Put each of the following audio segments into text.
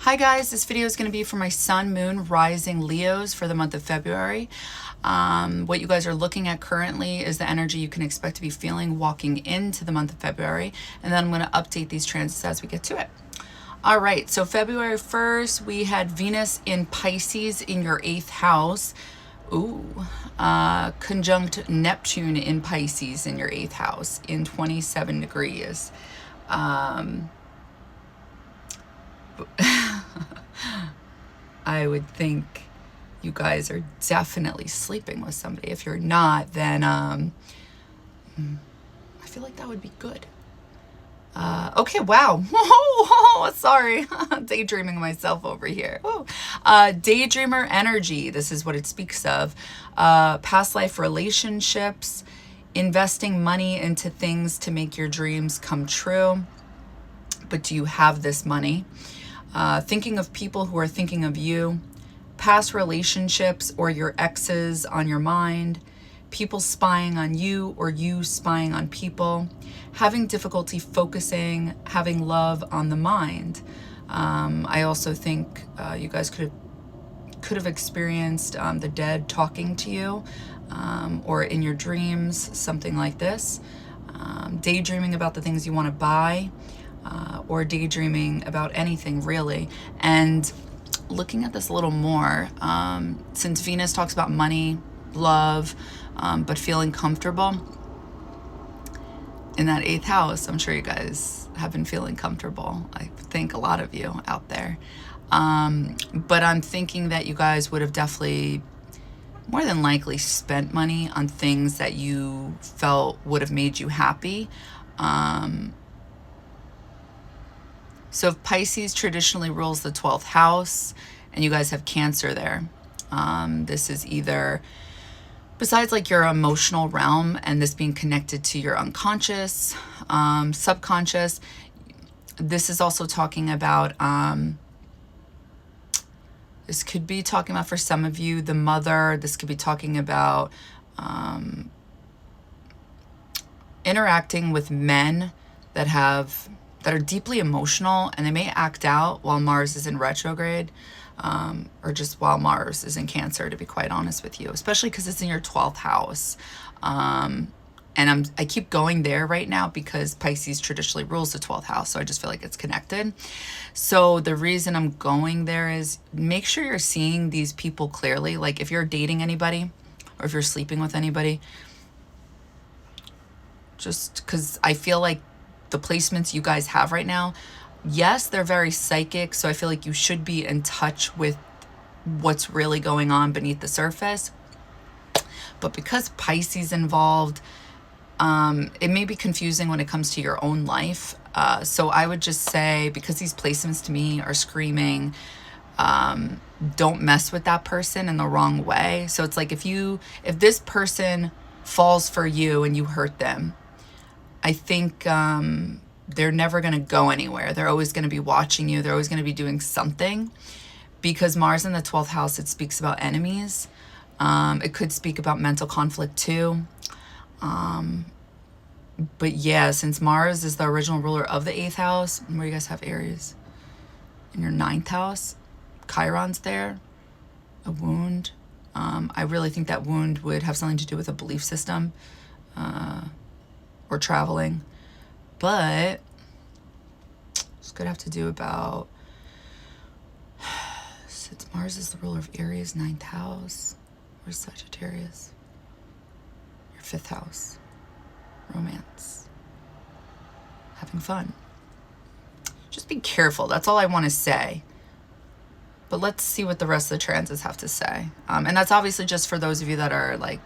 Hi guys, this video is going to be for my Sun, Moon, Rising Leos for the month of February. What you guys are looking at currently is the energy you can expect to be feeling walking into the month of February, and then I'm going to update these transits as we get to it. All right, so February 1st, we had Venus in Pisces in your 8th house. Conjunct Neptune in Pisces in your 8th house in 27 degrees. I would think you guys are definitely sleeping with somebody. If you're not, then I feel like that would be good. Okay, wow. Sorry. Daydreaming myself over here. Daydreamer energy. This is what it speaks of. Past life relationships, investing money into things to make your dreams come true. But do you have this money? Thinking of people who are thinking of you, past relationships or your exes on your mind, people spying on you or you spying on people, having difficulty focusing, having love on the mind. I also think you guys could have experienced the dead talking to you, or in your dreams, something like this. Daydreaming about the things you want to buy. Or daydreaming about anything really. And looking at this a little more, since Venus talks about money, love, but feeling comfortable in that 8th house, I'm sure you guys have been feeling comfortable. I think a lot of you out there. But I'm thinking that you guys would have definitely more than likely spent money on things that you felt would have made you happy. So if Pisces traditionally rules the 12th house and you guys have Cancer there, this is either, besides like your emotional realm and this being connected to your unconscious, subconscious, this is also talking about, this could be talking about for some of you, the mother. This could be talking about interacting with men that are deeply emotional, and they may act out while Mars is in retrograde, or just while Mars is in Cancer, to be quite honest with you, especially because it's in your 12th house. And I keep going there right now because Pisces traditionally rules the 12th house, so I just feel like it's connected. So the reason I'm going there is make sure you're seeing these people clearly. Like if you're dating anybody or if you're sleeping with anybody, just because I feel like the placements you guys have right now, yes, they're very psychic, so I feel like you should be in touch with what's really going on beneath the surface. But because Pisces involved, it may be confusing when it comes to your own life. So I would just say, because these placements to me are screaming, don't mess with that person in the wrong way. So it's like if this person falls for you and you hurt them, I think they're never going to go anywhere. They're always going to be watching you. They're always going to be doing something, because Mars in the 12th house, it speaks about enemies. It could speak about mental conflict too. But yeah, since Mars is the original ruler of the 8th house, where you guys have Aries in your 9th house, Chiron's there, a wound. I really think that wound would have something to do with a belief system, or traveling, but it's going to have to do about, since Mars is the ruler of Aries, 9th house, where's Sagittarius? Your 5th house, romance, having fun. Just be careful. That's all I want to say. But let's see what the rest of the transits have to say. And that's obviously just for those of you that are like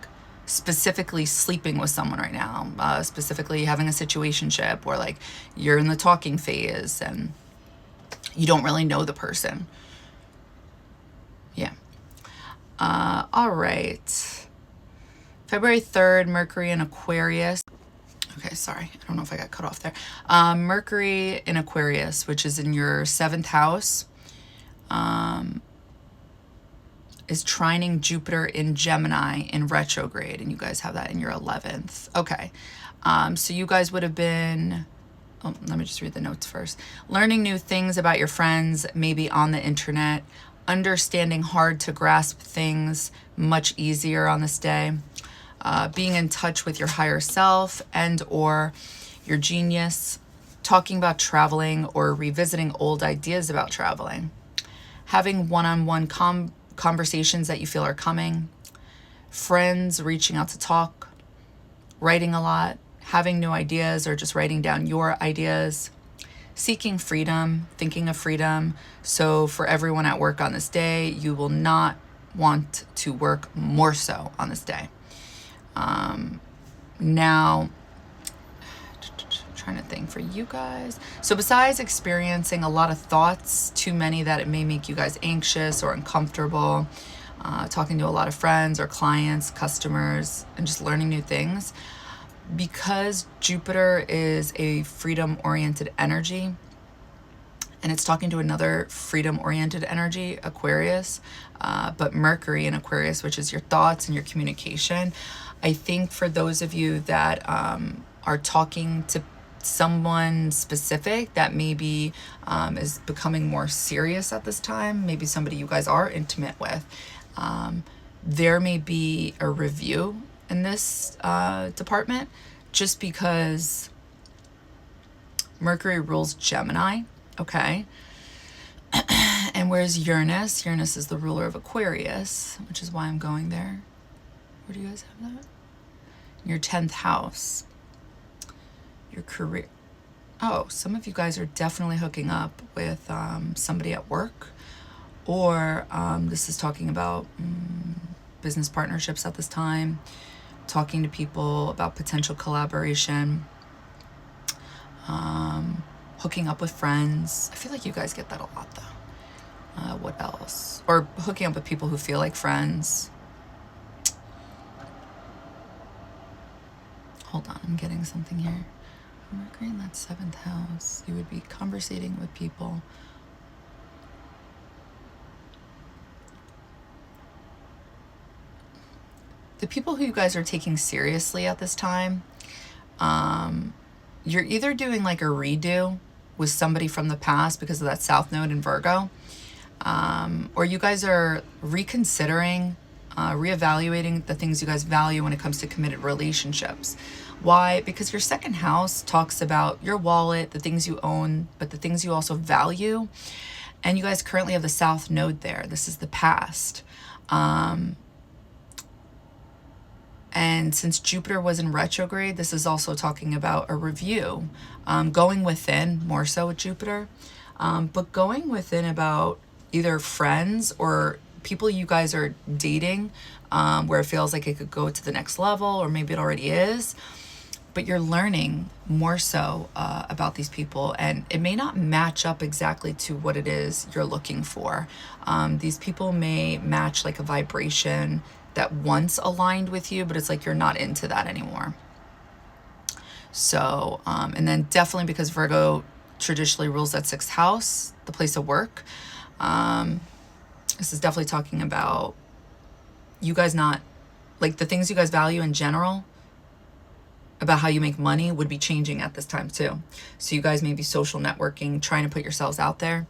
specifically sleeping with someone right now, specifically having a situationship, or like you're in the talking phase and you don't really know the person. Yeah. All right. February 3rd, Mercury in Aquarius. Okay, sorry. I don't know if I got cut off there. Mercury in Aquarius, which is in your 7th house, is trining Jupiter in Gemini in retrograde, and you guys have that in your 11th. Okay. So you guys would have been Oh, let me just read the notes first. Learning new things about your friends, maybe on the internet. Understanding hard to grasp things much easier on this day. Being in touch with your higher self and or your genius. Talking about traveling or revisiting old ideas about traveling. Having one-on-one conversations that you feel are coming. Friends reaching out to talk. Writing a lot. Having new ideas or just writing down your ideas. Seeking freedom, thinking of freedom. So for everyone at work on this day, you will not want to work more so on this day. Now, trying to think for you guys. So besides experiencing a lot of thoughts, too many that it may make you guys anxious or uncomfortable, talking to a lot of friends or clients, customers, and just learning new things, because Jupiter is a freedom-oriented energy, and it's talking to another freedom-oriented energy, Aquarius, but Mercury in Aquarius, which is your thoughts and your communication. I think for those of you that are talking to someone specific that maybe is becoming more serious at this time, maybe somebody you guys are intimate with, there may be a review in this department, just because Mercury rules Gemini, okay? And where's Uranus? Uranus is the ruler of Aquarius, which is why I'm going there. Where do you guys have that? Your 10th house. Your career. Oh, some of you guys are definitely hooking up with somebody at work, or this is talking about business partnerships at this time, talking to people about potential collaboration, hooking up with friends. I feel like you guys get that a lot though. What else? Or hooking up with people who feel like friends. Hold on, I'm getting something here. Mercury in that 7th house. You would be conversating with people. The people who you guys are taking seriously at this time, you're either doing like a redo with somebody from the past because of that South Node in Virgo, or you guys are reconsidering, reevaluating the things you guys value when it comes to committed relationships. Why? Because your 2nd house talks about your wallet, the things you own, but the things you also value. And you guys currently have the South Node there. This is the past. And since Jupiter was in retrograde, this is also talking about a review, going within more so with Jupiter, but going within about either friends or people you guys are dating, where it feels like it could go to the next level, or maybe it already is, but you're learning more so about these people, and it may not match up exactly to what it is you're looking for. These people may match like a vibration that once aligned with you, but it's like you're not into that anymore. So, and then definitely because Virgo traditionally rules that 6th house, the place of work, this is definitely talking about you guys not, like the things you guys value in general, about how you make money would be changing at this time too. So you guys may be social networking, trying to put yourselves out there.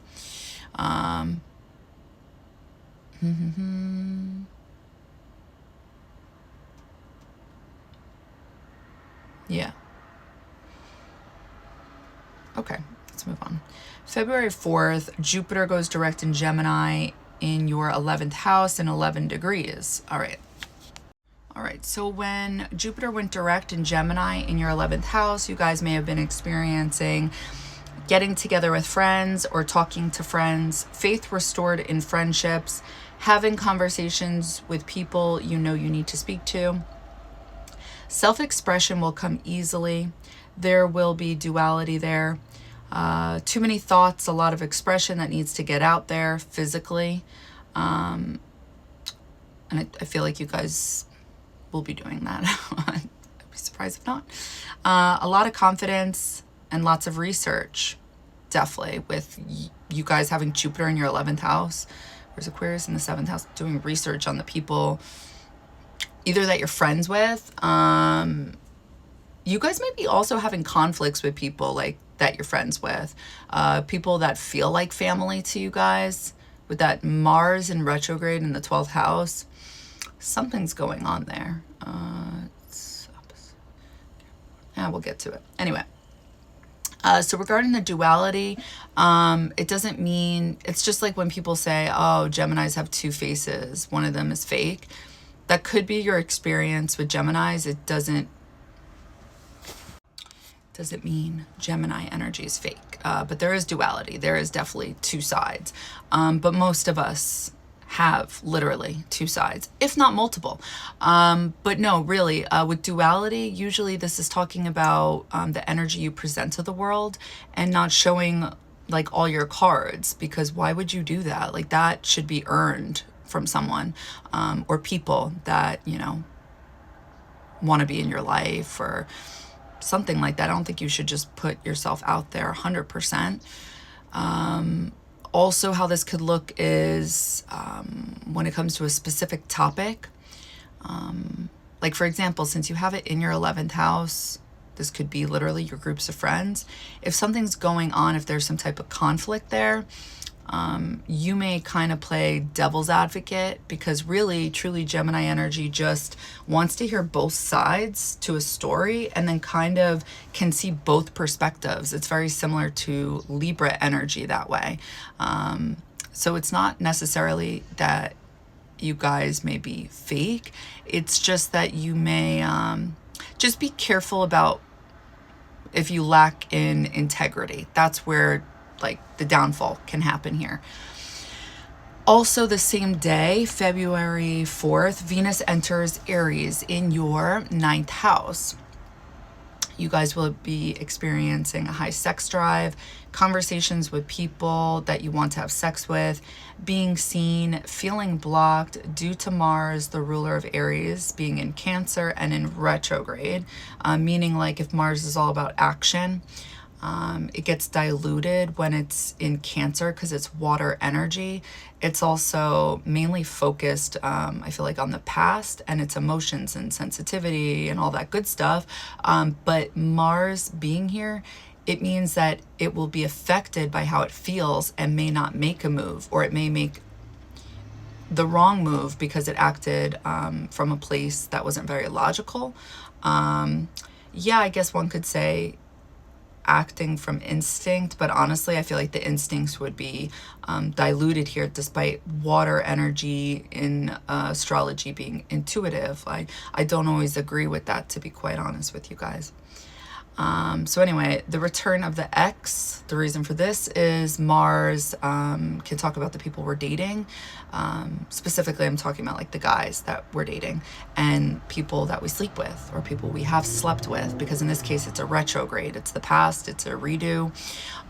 Yeah. Okay, let's move on. February 4th, Jupiter goes direct in Gemini in your 11th house and 11 degrees. All right. All right, so when Jupiter went direct in Gemini in your 11th house, you guys may have been experiencing getting together with friends or talking to friends, faith restored in friendships, having conversations with people you know you need to speak to. Self-expression will come easily. There will be duality there. Too many thoughts, a lot of expression that needs to get out there physically. And I feel like you guys will be doing that. I'd be surprised if not. A lot of confidence and lots of research, definitely, with you guys having Jupiter in your 11th house. There's Aquarius in the 7th house, doing research on the people either that you're friends with. You guys might be also having conflicts with people, like that you're friends with, people that feel like family to you guys. With that Mars in retrograde in the 12th house, something's going on there. It's opposite. Yeah, we'll get to it. Anyway, so regarding the duality, it doesn't mean, it's just like when people say, oh, Geminis have two faces, one of them is fake. That could be your experience with Geminis. It doesn't mean Gemini energy is fake, but there is duality. There is definitely two sides, but most of us have literally two sides, if not multiple. But no, really, with duality, usually this is talking about the energy you present to the world and not showing like all your cards, because why would you do that? Like that should be earned from someone, or people that, you know, want to be in your life or something like that. I don't think you should just put yourself out there 100%. Also, how this could look is when it comes to a specific topic. Like, for example, since you have it in your 11th house, this could be literally your groups of friends. If something's going on, if there's some type of conflict there, you may kind of play devil's advocate, because really, truly, Gemini energy just wants to hear both sides to a story and then kind of can see both perspectives. It's very similar to Libra energy that way. So it's not necessarily that you guys may be fake. It's just that you may just be careful about if you lack in integrity. That's where like the downfall can happen here. Also, the same day, February 4th, Venus enters Aries in your 9th house. You guys will be experiencing a high sex drive, conversations with people that you want to have sex with, being seen, feeling blocked due to Mars, the ruler of Aries, being in Cancer and in retrograde, meaning like if Mars is all about action, it gets diluted when it's in Cancer because it's water energy. It's also mainly focused, I feel like, on the past and its emotions and sensitivity and all that good stuff. But Mars being here, it means that it will be affected by how it feels and may not make a move, or it may make the wrong move because it acted from a place that wasn't very logical. Yeah, I guess one could say acting from instinct, but honestly I feel like the instincts would be diluted here, despite water energy in astrology being intuitive. I don't always agree with that, to be quite honest with you guys. So anyway, the return of the ex, the reason for this is Mars can talk about the people we're dating. Specifically, I'm talking about like the guys that we're dating and people that we sleep with or people we have slept with, because in this case, it's a retrograde. It's the past, it's a redo.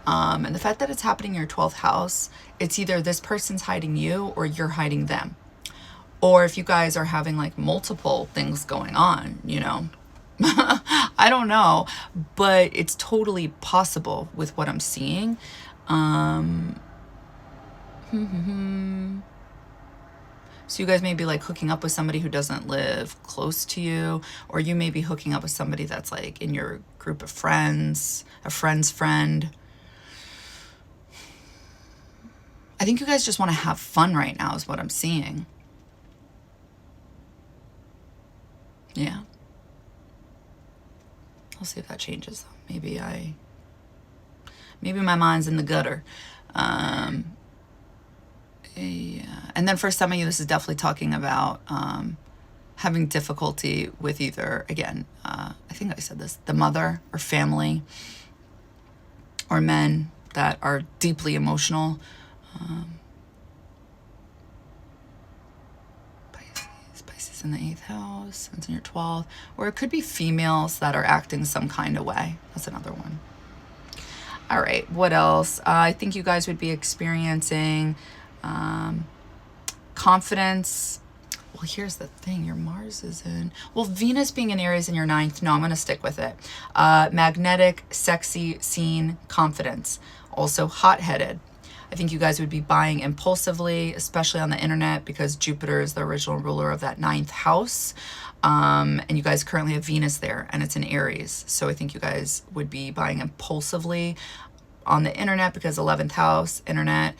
And the fact that it's happening in your 12th house, it's either this person's hiding you or you're hiding them. Or if you guys are having like multiple things going on, you know, I don't know, but it's totally possible with what I'm seeing. So you guys may be like hooking up with somebody who doesn't live close to you, or you may be hooking up with somebody that's like in your group of friends, a friend's friend. I think you guys just want to have fun right now is what I'm seeing. Yeah. I'll see if that changes though. Maybe my mind's in the gutter. Yeah. And then for some of you, this is definitely talking about having difficulty with either, again, I think I said this, the mother or family, or men that are deeply emotional. Pisces in the 8th house, Sun's in your 12th, or it could be females that are acting some kind of way. That's another one. All right, what else? I think you guys would be experiencing confidence. Well, here's the thing, your Mars is in, well, Venus being in Aries in your 9th, no, I'm going to stick with it. Magnetic, sexy, seen, confidence. Also hot-headed. I think you guys would be buying impulsively, especially on the internet, because Jupiter is the original ruler of that 9th house. And you guys currently have Venus there, and it's in Aries. So I think you guys would be buying impulsively on the internet, because 11th house, internet,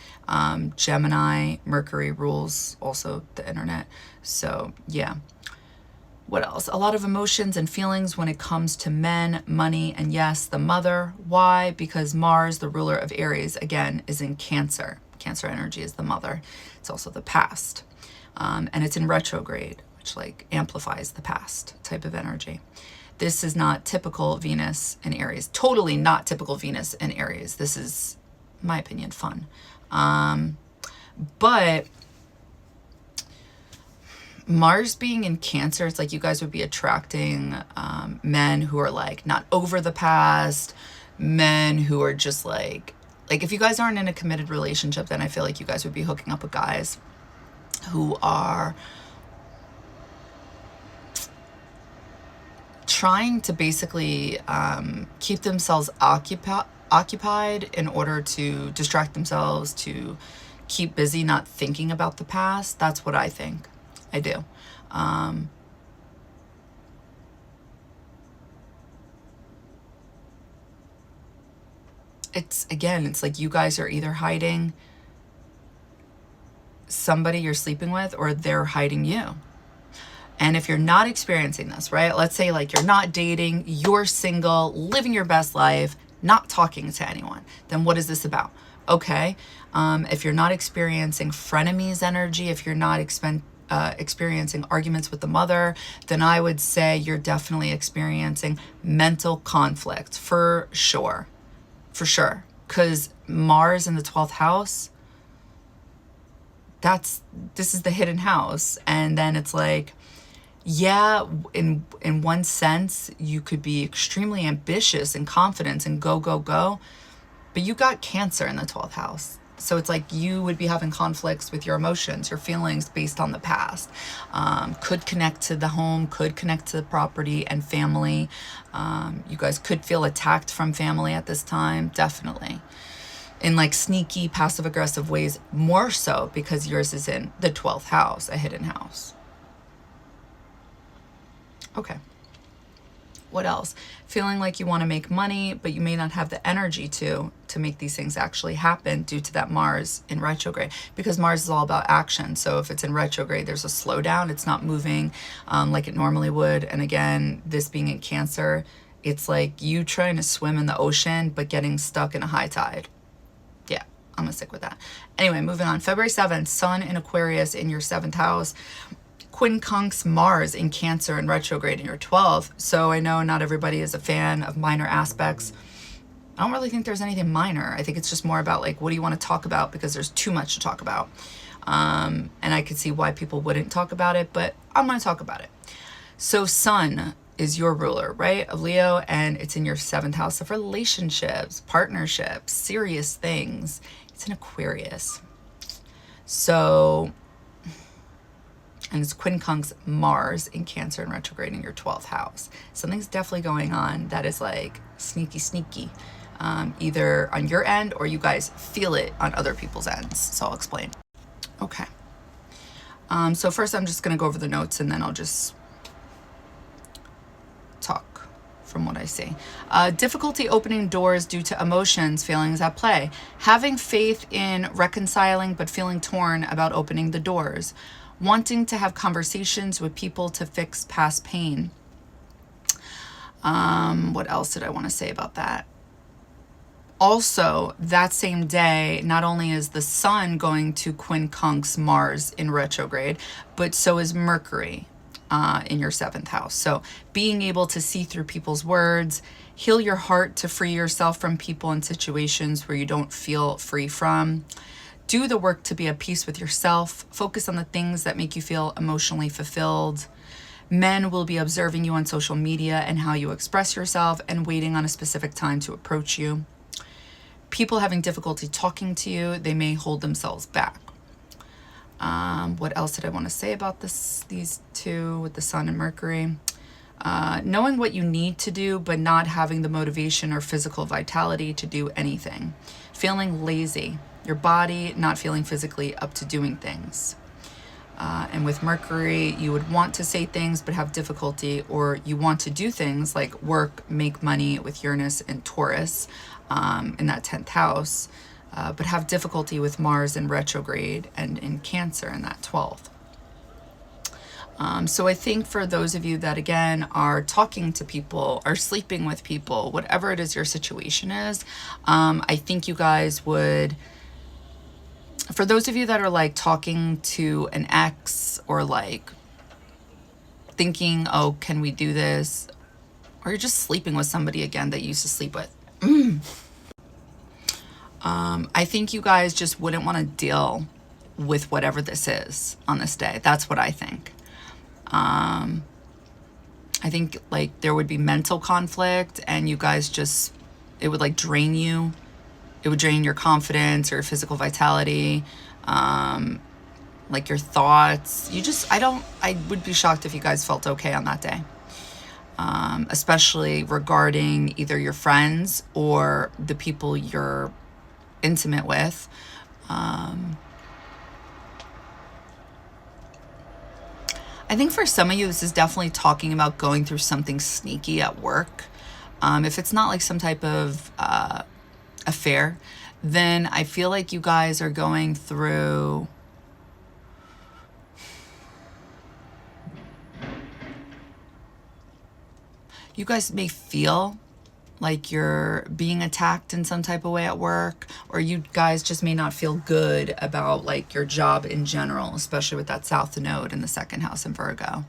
Gemini, Mercury rules also the internet. So yeah. What else? A lot of emotions and feelings when it comes to men, money, and yes, the mother. Why? Because Mars, the ruler of Aries, again, is in Cancer. Cancer energy is the mother. It's also the past. And it's in retrograde, which like amplifies the past type of energy. This is not typical Venus in Aries. Totally not typical Venus in Aries. This is, in my opinion, fun. But Mars being in Cancer, it's like you guys would be attracting men who are like not over the past, men who are just like if you guys aren't in a committed relationship, then I feel like you guys would be hooking up with guys who are trying to basically keep themselves occupied in order to distract themselves, to keep busy, not thinking about the past. That's what I think. I do. It's like you guys are either hiding somebody you're sleeping with, or they're hiding you. And if you're not experiencing this, right? Let's say like you're not dating, you're single, living your best life, not talking to anyone, then what is this about? Okay. If you're not experiencing frenemies energy, if you're not experiencing arguments with the mother, then I would say you're definitely experiencing mental conflict for sure. For sure. Because Mars in the 12th house, this is the hidden house. And then it's like, yeah, in one sense, you could be extremely ambitious and confident and go, but you got Cancer in the 12th house. So it's like you would be having conflicts with your emotions, your feelings based on the past. Could connect to the home, could connect to the property and family. You guys could feel attacked from family at this time, definitely. In like sneaky, passive-aggressive ways, more so because yours is in the 12th house, a hidden house. Okay. What else? Feeling like you want to make money, but you may not have the energy to make these things actually happen due to that Mars in retrograde, because Mars is all about action. So if it's in retrograde, there's a slowdown. It's not moving like it normally would. And again, this being in Cancer, it's like you trying to swim in the ocean, but getting stuck in a high tide. Yeah, I'm going to stick with that. Anyway, moving on. February 7th, Sun in Aquarius in your 7th house. Quincunx Mars in Cancer and retrograde in your 12th. So I know not everybody is a fan of minor aspects. I don't really think there's anything minor. I think it's just more about like, what do you want to talk about? Because there's too much to talk about. And I could see why people wouldn't talk about it, but I'm going to talk about it. So Sun is your ruler, right, of Leo, and it's in your 7th house of relationships, partnerships, serious things. It's in Aquarius. So, and it's Quincunx Mars in Cancer and retrograde in your 12th house. Something's definitely going on that is like sneaky, either on your end or you guys feel it on other people's ends. So I'll explain. Okay. So first I'm just going to go over the notes and then I'll just talk from what I see. Difficulty opening doors due to emotions, feelings at play. Having faith in reconciling but feeling torn about opening the doors. Wanting to have conversations with people to fix past pain. What else did I want to say about that? Also, that same day, not only is the Sun going to Quincunx Mars in retrograde, but so is Mercury in your 7th house. So being able to see through people's words, heal your heart to free yourself from people and situations where you don't feel free from. Do the work to be at peace with yourself. Focus on the things that make you feel emotionally fulfilled. Men will be observing you on social media and how you express yourself and waiting on a specific time to approach you. People having difficulty talking to you, they may hold themselves back. What else did I want to say about these two with the Sun and Mercury? Knowing what you need to do, but not having the motivation or physical vitality to do anything. Feeling lazy. your body not feeling physically up to doing things. And with Mercury, you would want to say things but have difficulty, or you want to do things like work, make money with Uranus and Taurus in that 10th house, but have difficulty with Mars in retrograde and in Cancer in that 12th. So I think for those of you that, again, are talking to people, are sleeping with people, whatever it is your situation is, I think you guys would... For those of you that are like talking to an ex, or like thinking, oh, can we do this? Or you're just sleeping with somebody again that you used to sleep with. I think you guys just wouldn't want to deal with whatever this is on this day. That's what I think. I think like there would be mental conflict, and you guys just, it would like drain you. It would drain your confidence or physical vitality, like your thoughts. I would be shocked if you guys felt okay on that day, especially regarding either your friends or the people you're intimate with. I think for some of you, this is definitely talking about going through something sneaky at work. If it's not like some type of affair, then I feel like you guys are going through you guys may feel like you're being attacked in some type of way at work, or you guys just may not feel good about like your job in general, especially with that South Node in the 2nd house in Virgo.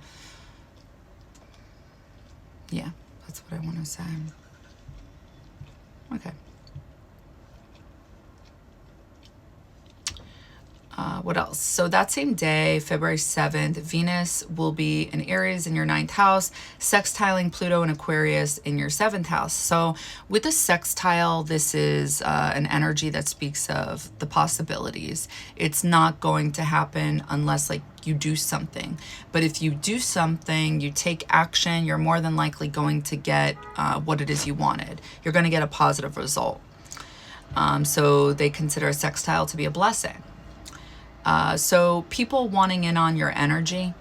Yeah, that's what I want to say. Okay. What else? So that same day, February 7th, Venus will be in Aries in your 9th house, sextiling Pluto in Aquarius in your 7th house. So with a sextile, this is an energy that speaks of the possibilities. It's not going to happen unless like you do something. But if you do something, you take action, you're more than likely going to get what it is you wanted. You're going to get a positive result. So they consider a sextile to be a blessing. So people wanting in on your energy,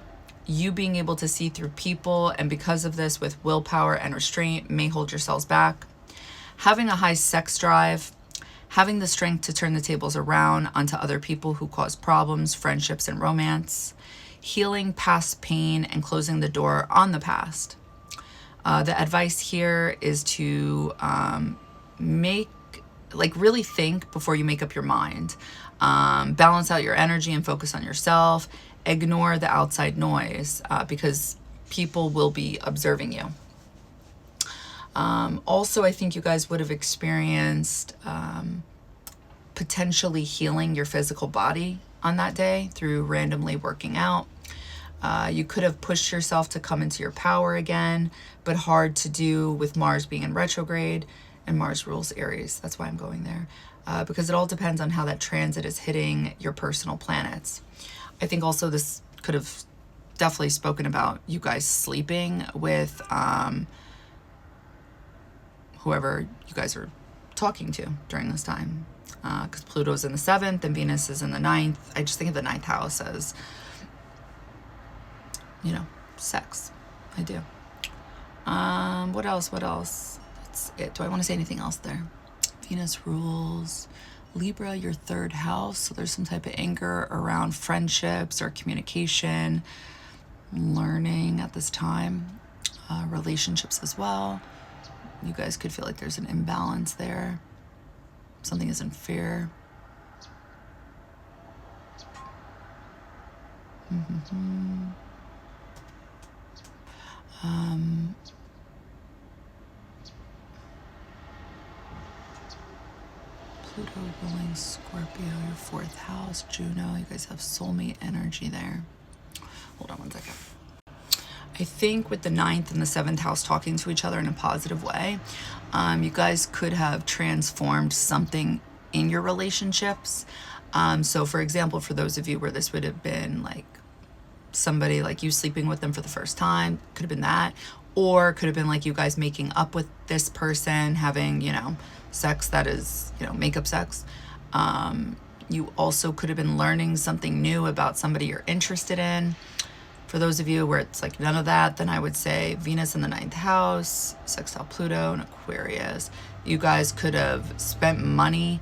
you being able to see through people, and because of this, with willpower and restraint, may hold yourselves back. Having a high sex drive, having the strength to turn the tables around onto other people who cause problems, friendships, and romance. Healing past pain and closing the door on the past. The advice here is to really think before you make up your mind. Balance out your energy and focus on yourself. Ignore the outside noise because people will be observing you. Also, I think you guys would have experienced potentially healing your physical body on that day through randomly working out. You could have pushed yourself to come into your power again, but hard to do with Mars being in retrograde, and Mars rules Aries. That's why I'm going there. Because it all depends on how that transit is hitting your personal planets. I think also this could have definitely spoken about you guys sleeping with whoever you guys are talking to during this time. Because Pluto's in the 7th and Venus is in the 9th. I just think of the 9th house as, sex. I do. What else? That's it. Do I want to say anything else there? Venus rules Libra, your 3rd house. So there's some type of anger around friendships or communication, learning at this time, relationships as well. You guys could feel like there's an imbalance there. Something isn't fair. Pluto ruling Scorpio, your 4th house, Juno. You guys have soulmate energy there. Hold on one second. I think with the 9th and the 7th house talking to each other in a positive way, you guys could have transformed something in your relationships. So for example, for those of you where this would have been like somebody like you sleeping with them for the first time, could have been that, or could have been like you guys making up with this person, having, sex that is, makeup sex. You also could have been learning something new about somebody you're interested in. For those of you where it's like none of that, then I would say Venus in the 9th house, sextile Pluto and Aquarius. You guys could have spent money,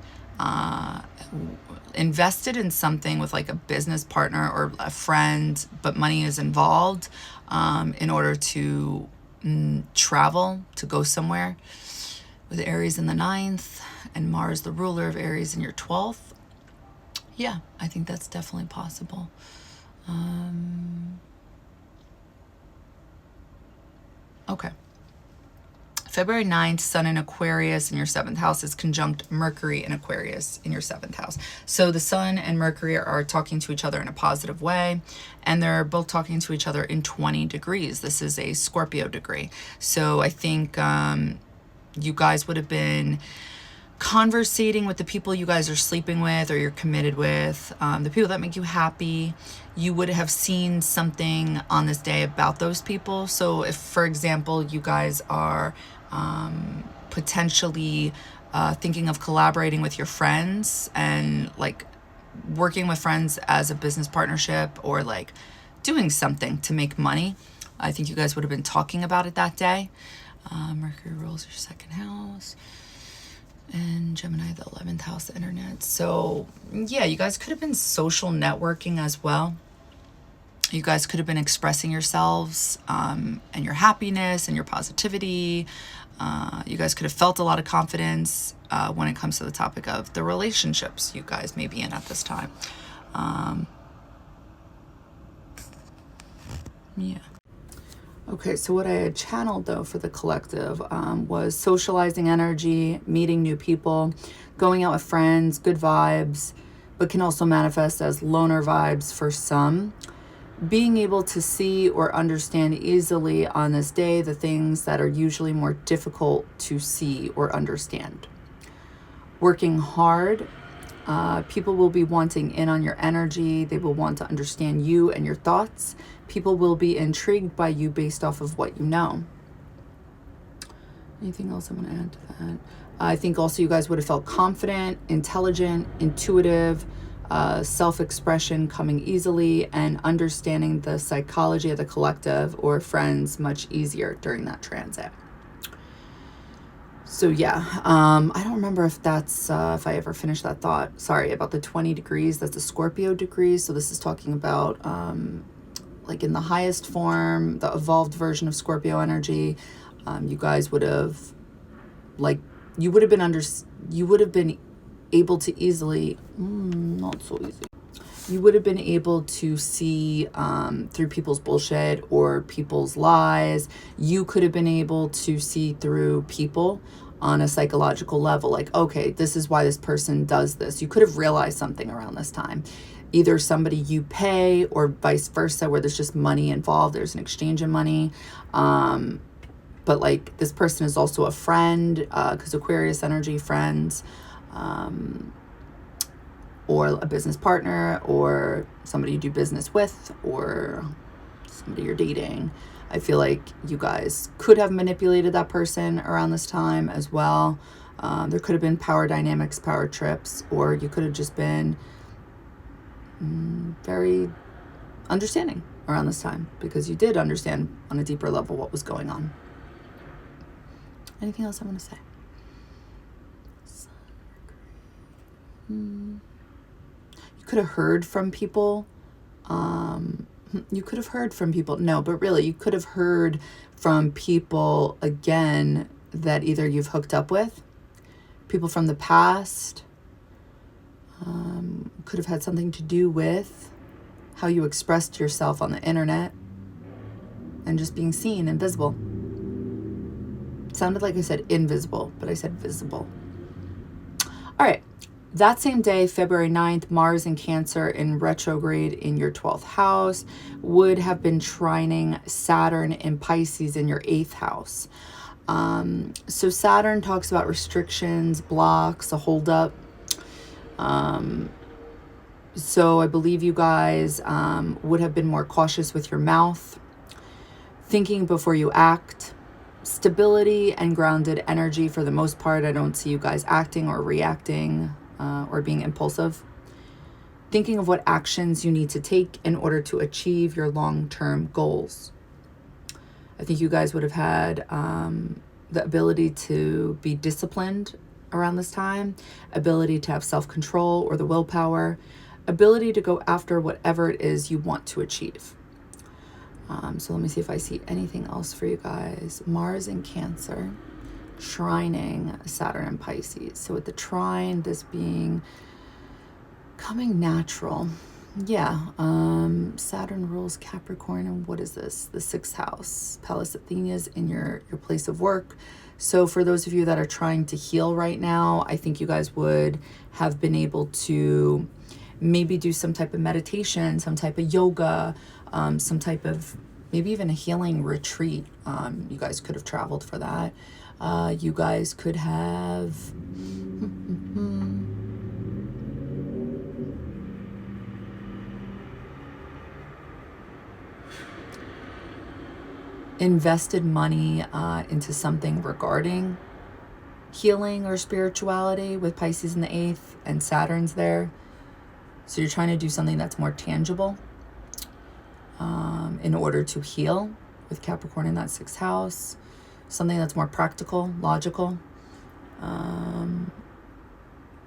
invested in something with like a business partner or a friend, but money is involved in order to travel, to go somewhere. With Aries in the 9th and Mars, the ruler of Aries, in your 12th. Yeah, I think that's definitely possible. Okay. February 9th, Sun in Aquarius in your 7th house is conjunct Mercury in Aquarius in your 7th house. So the Sun and Mercury are talking to each other in a positive way, and they're both talking to each other in 20 degrees. This is a Scorpio degree. So I think you guys would have been conversating with the people you guys are sleeping with or you're committed with, the people that make you happy. You would have seen something on this day about those people. So if, for example, you guys are potentially thinking of collaborating with your friends and like working with friends as a business partnership or like doing something to make money, I think you guys would have been talking about it that day. Mercury rules your 2nd house. And Gemini, the 11th house, the internet. So yeah, you guys could have been social networking as well. You guys could have been expressing yourselves and your happiness and your positivity. You guys could have felt a lot of confidence when it comes to the topic of the relationships you guys may be in at this time. Yeah. Okay, so what I had channeled, though, for the collective was socializing energy, meeting new people, going out with friends, good vibes, but can also manifest as loner vibes for some. Being able to see or understand easily on this day the things that are usually more difficult to see or understand. Working hard. People will be wanting in on your energy. They will want to understand you and your thoughts. People will be intrigued by you based off of what you know. Anything else I want to add to that? I think also you guys would have felt confident, intelligent, intuitive, self-expression coming easily, and understanding the psychology of the collective or friends much easier during that transit. So yeah, I don't remember if that's, if I ever finished that thought. Sorry, about the 20 degrees, that's a Scorpio degree. So this is talking about, like in the highest form, the evolved version of Scorpio energy. You guys would have, like, you would have been able to easily, not so easy. You would have been able to see through people's bullshit or people's lies. You could have been able to see through people on a psychological level. Like, okay, this is why this person does this. You could have realized something around this time. Either somebody you pay or vice versa, where there's just money involved. There's an exchange of money. But like this person is also a friend, because Aquarius energy, friends. Or a business partner, or somebody you do business with, or somebody you're dating. I feel like you guys could have manipulated that person around this time as well. There could have been power dynamics, power trips, or you could have just been very understanding around this time because you did understand on a deeper level what was going on. Anything else I want to say? You could have heard from people. You could have heard from people. No, but really, you could have heard from people, again, that either you've hooked up with, people from the past, could have had something to do with how you expressed yourself on the internet and just being seen and visible. It sounded like I said invisible, but I said visible. All right. That same day, February 9th, Mars in Cancer in retrograde in your 12th house would have been trining Saturn in Pisces in your 8th house. So Saturn talks about restrictions, blocks, a holdup. So I believe you guys would have been more cautious with your mouth, thinking before you act, stability and grounded energy for the most part. I don't see you guys acting or reacting or being impulsive thinking of what actions you need to take in order to achieve your long-term goals. I think you guys would have had the ability to be disciplined around this time, ability to have self-control or the willpower, ability to go after whatever it is you want to achieve. So let me see if I see anything else for you guys. Mars in Cancer, trining Saturn in Pisces. So with the trine, this being coming natural. Yeah, Saturn rules Capricorn, and what is this? The 6th house. Pallas Athena is in your place of work. So for those of you that are trying to heal right now, I think you guys would have been able to maybe do some type of meditation, some type of yoga, some type of maybe even a healing retreat. You guys could have traveled for that. You guys could have invested money into something regarding healing or spirituality with Pisces in the 8th and Saturn's there. So you're trying to do something that's more tangible in order to heal with Capricorn in that 6th house. Something that's more practical, logical.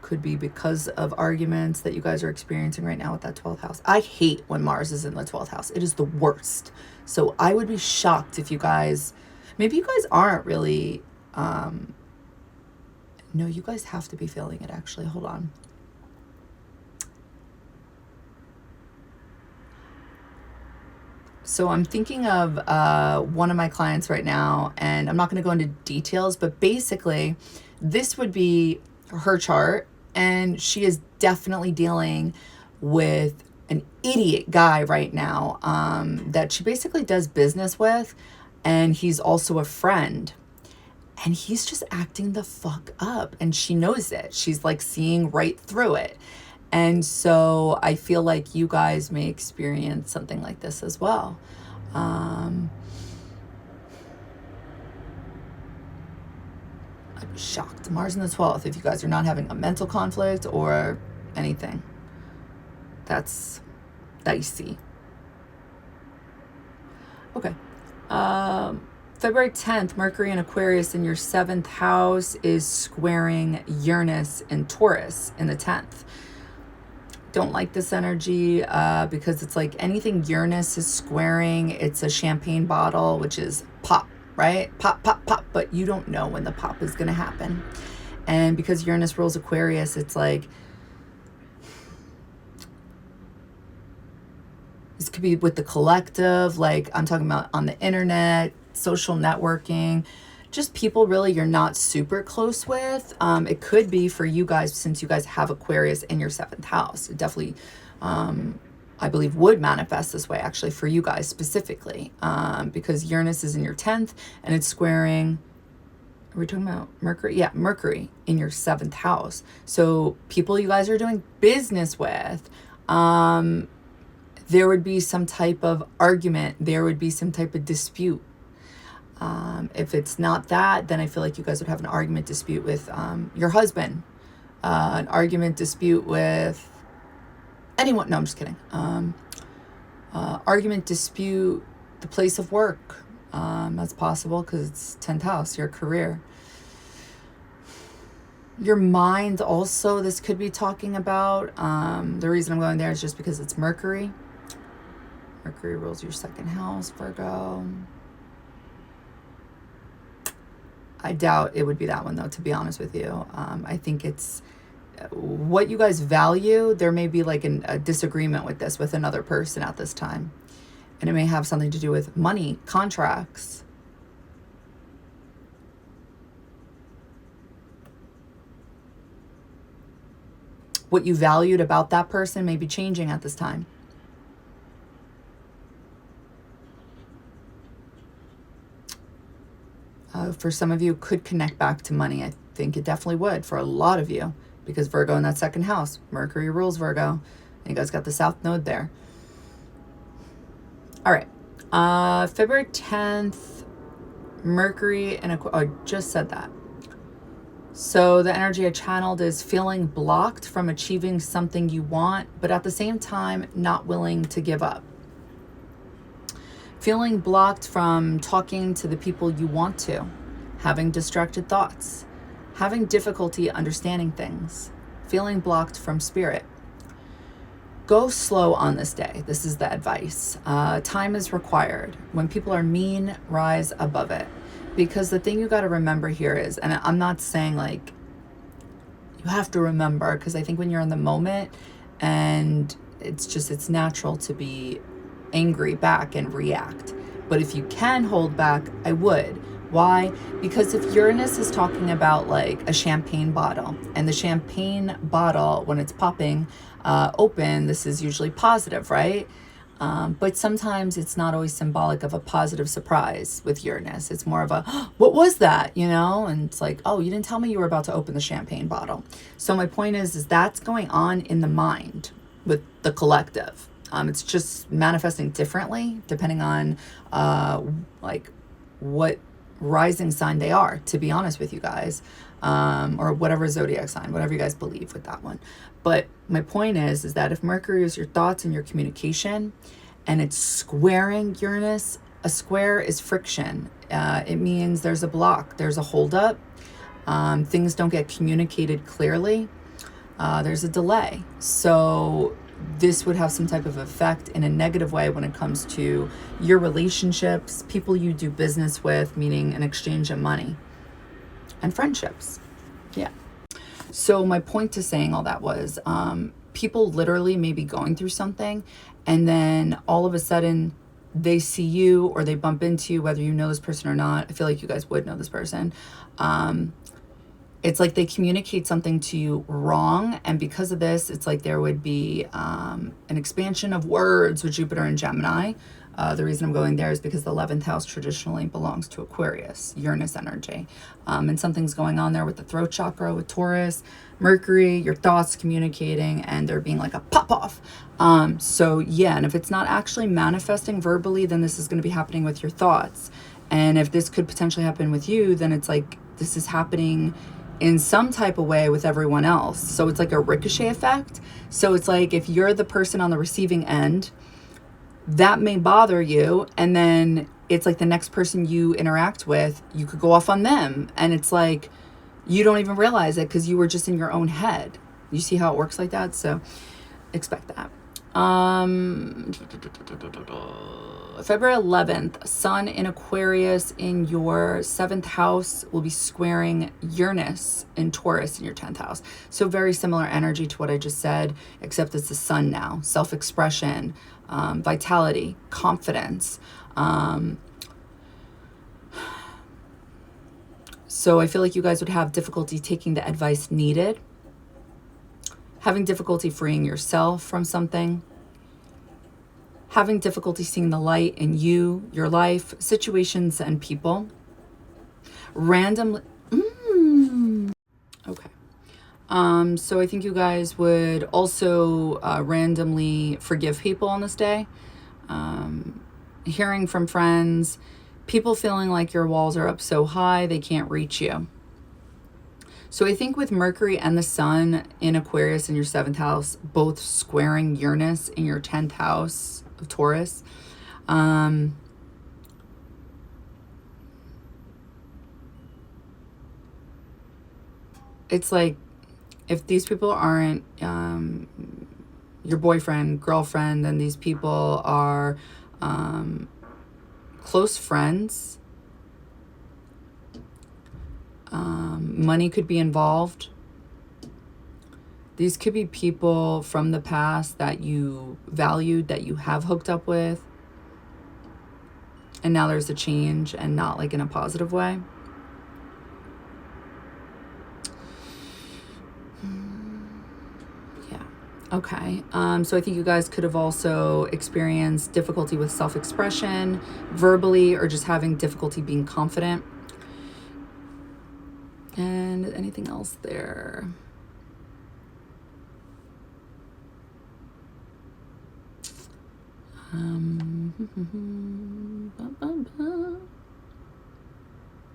Could be because of arguments that you guys are experiencing right now with that 12th house. I hate when Mars is in the 12th house. It is the worst. So I would be shocked if you guys, maybe you guys aren't really, no, you guys have to be feeling it actually. Hold on. So I'm thinking of one of my clients right now, and I'm not going to go into details, but basically this would be her chart, and she is definitely dealing with an idiot guy right now that she basically does business with, and he's also a friend, and he's just acting the fuck up, and she knows it. She's like seeing right through it. And so I feel like you guys may experience something like this as well. I'd be shocked. Mars in the 12th, if you guys are not having a mental conflict or anything. That's dicey. Okay. February 10th, Mercury in Aquarius in your 7th house is squaring Uranus in Taurus in the 10th. Don't like this energy because it's like anything Uranus is squaring, it's a champagne bottle, which is pop, right? Pop, pop, pop, but you don't know when the pop is going to happen. And because Uranus rules Aquarius, it's like, this could be with the collective, like I'm talking about on the internet, social networking, just people really you're not super close with. It could be for you guys, since you guys have Aquarius in your 7th house. It definitely, I believe, would manifest this way actually for you guys specifically, because Uranus is in your 10th and it's squaring, are we talking about Mercury? Yeah, Mercury in your 7th house. So people you guys are doing business with, there would be some type of argument. There would be some type of dispute. If it's not that, then I feel like you guys would have an argument dispute with your husband, an argument dispute with anyone. No, I'm just kidding. Argument dispute, the place of work. That's possible because it's 10th house, your career. Your mind also, this could be talking about. The reason I'm going there is just because it's Mercury. Mercury rules your 2nd house, Virgo. I doubt it would be that one, though, to be honest with you. I think it's what you guys value. There may be like a disagreement with this with another person at this time. And it may have something to do with money, contracts. What you valued about that person may be changing at this time. For some of you, could connect back to money. I think it definitely would for a lot of you, because Virgo in that 2nd house, Mercury rules Virgo, and you guys got the South Node there. All right, February 10th, Mercury and I just said that. So the energy I channeled is feeling blocked from achieving something you want, but at the same time, not willing to give up. Feeling blocked from talking to the people you want to, having distracted thoughts, having difficulty understanding things, feeling blocked from spirit. Go slow on this day. This is the advice. Time is required. When people are mean, rise above it. Because the thing you got to remember here is, and I'm not saying like you have to remember, because I think when you're in the moment and it's natural to be angry back and react. But if you can hold back, I would. Why? Because if Uranus is talking about like a champagne bottle, and the champagne bottle, when it's popping open, this is usually positive, right? But sometimes it's not always symbolic of a positive surprise with Uranus. It's more of a, what was that? You know? And it's like, oh, you didn't tell me you were about to open the champagne bottle. So my point is that's going on in the mind with the collective. It's just manifesting differently depending on like what rising sign they are, to be honest with you guys, or whatever zodiac sign, whatever you guys believe with that one. But my point is that if Mercury is your thoughts and your communication and it's squaring Uranus, a square is friction. It means there's a block, there's a holdup, things don't get communicated clearly, there's a delay. So this would have some type of effect in a negative way when it comes to your relationships, people you do business with, meaning an exchange of money, and friendships. Yeah. So my point to saying all that was people literally may be going through something, and then all of a sudden they see you or they bump into you, whether you know this person or not. I feel like you guys would know this person. It's like they communicate something to you wrong. And because of this, it's like there would be an expansion of words with Jupiter and Gemini. The reason I'm going there is because the 11th house traditionally belongs to Aquarius, Uranus energy. And something's going on there with the throat chakra, with Taurus, Mercury, your thoughts communicating, and there being like a pop off. So yeah, and if it's not actually manifesting verbally, then this is going to be happening with your thoughts. And if this could potentially happen with you, then it's like this is happening in some type of way with everyone else. So it's like a ricochet effect. So it's like if you're the person on the receiving end, that may bother you, and then it's like the next person you interact with, you could go off on them, and it's like you don't even realize it because you were just in your own head. You see how it works like that? So expect that. February 11th, Sun in Aquarius in your 7th house will be squaring Uranus in Taurus in your 10th house. So very similar energy to what I just said, except it's the Sun now. Self-expression, vitality, confidence. So I feel like you guys would have difficulty taking the advice needed, having difficulty freeing yourself from something, having difficulty seeing the light in you, your life, situations, and people. Randomly. Okay. So I think you guys would also randomly forgive people on this day. Hearing from friends, people feeling like your walls are up so high they can't reach you. So I think with Mercury and the Sun in Aquarius in your 7th house, both squaring Uranus in your 10th house of Taurus, it's like if these people aren't your boyfriend, girlfriend, then these people are close friends. Money could be involved. These could be people from the past that you valued, that you have hooked up with, and now there's a change, and not like in a positive way. Yeah. Okay. So I think you guys could have also experienced difficulty with self-expression verbally, or just having difficulty being confident. And anything else there?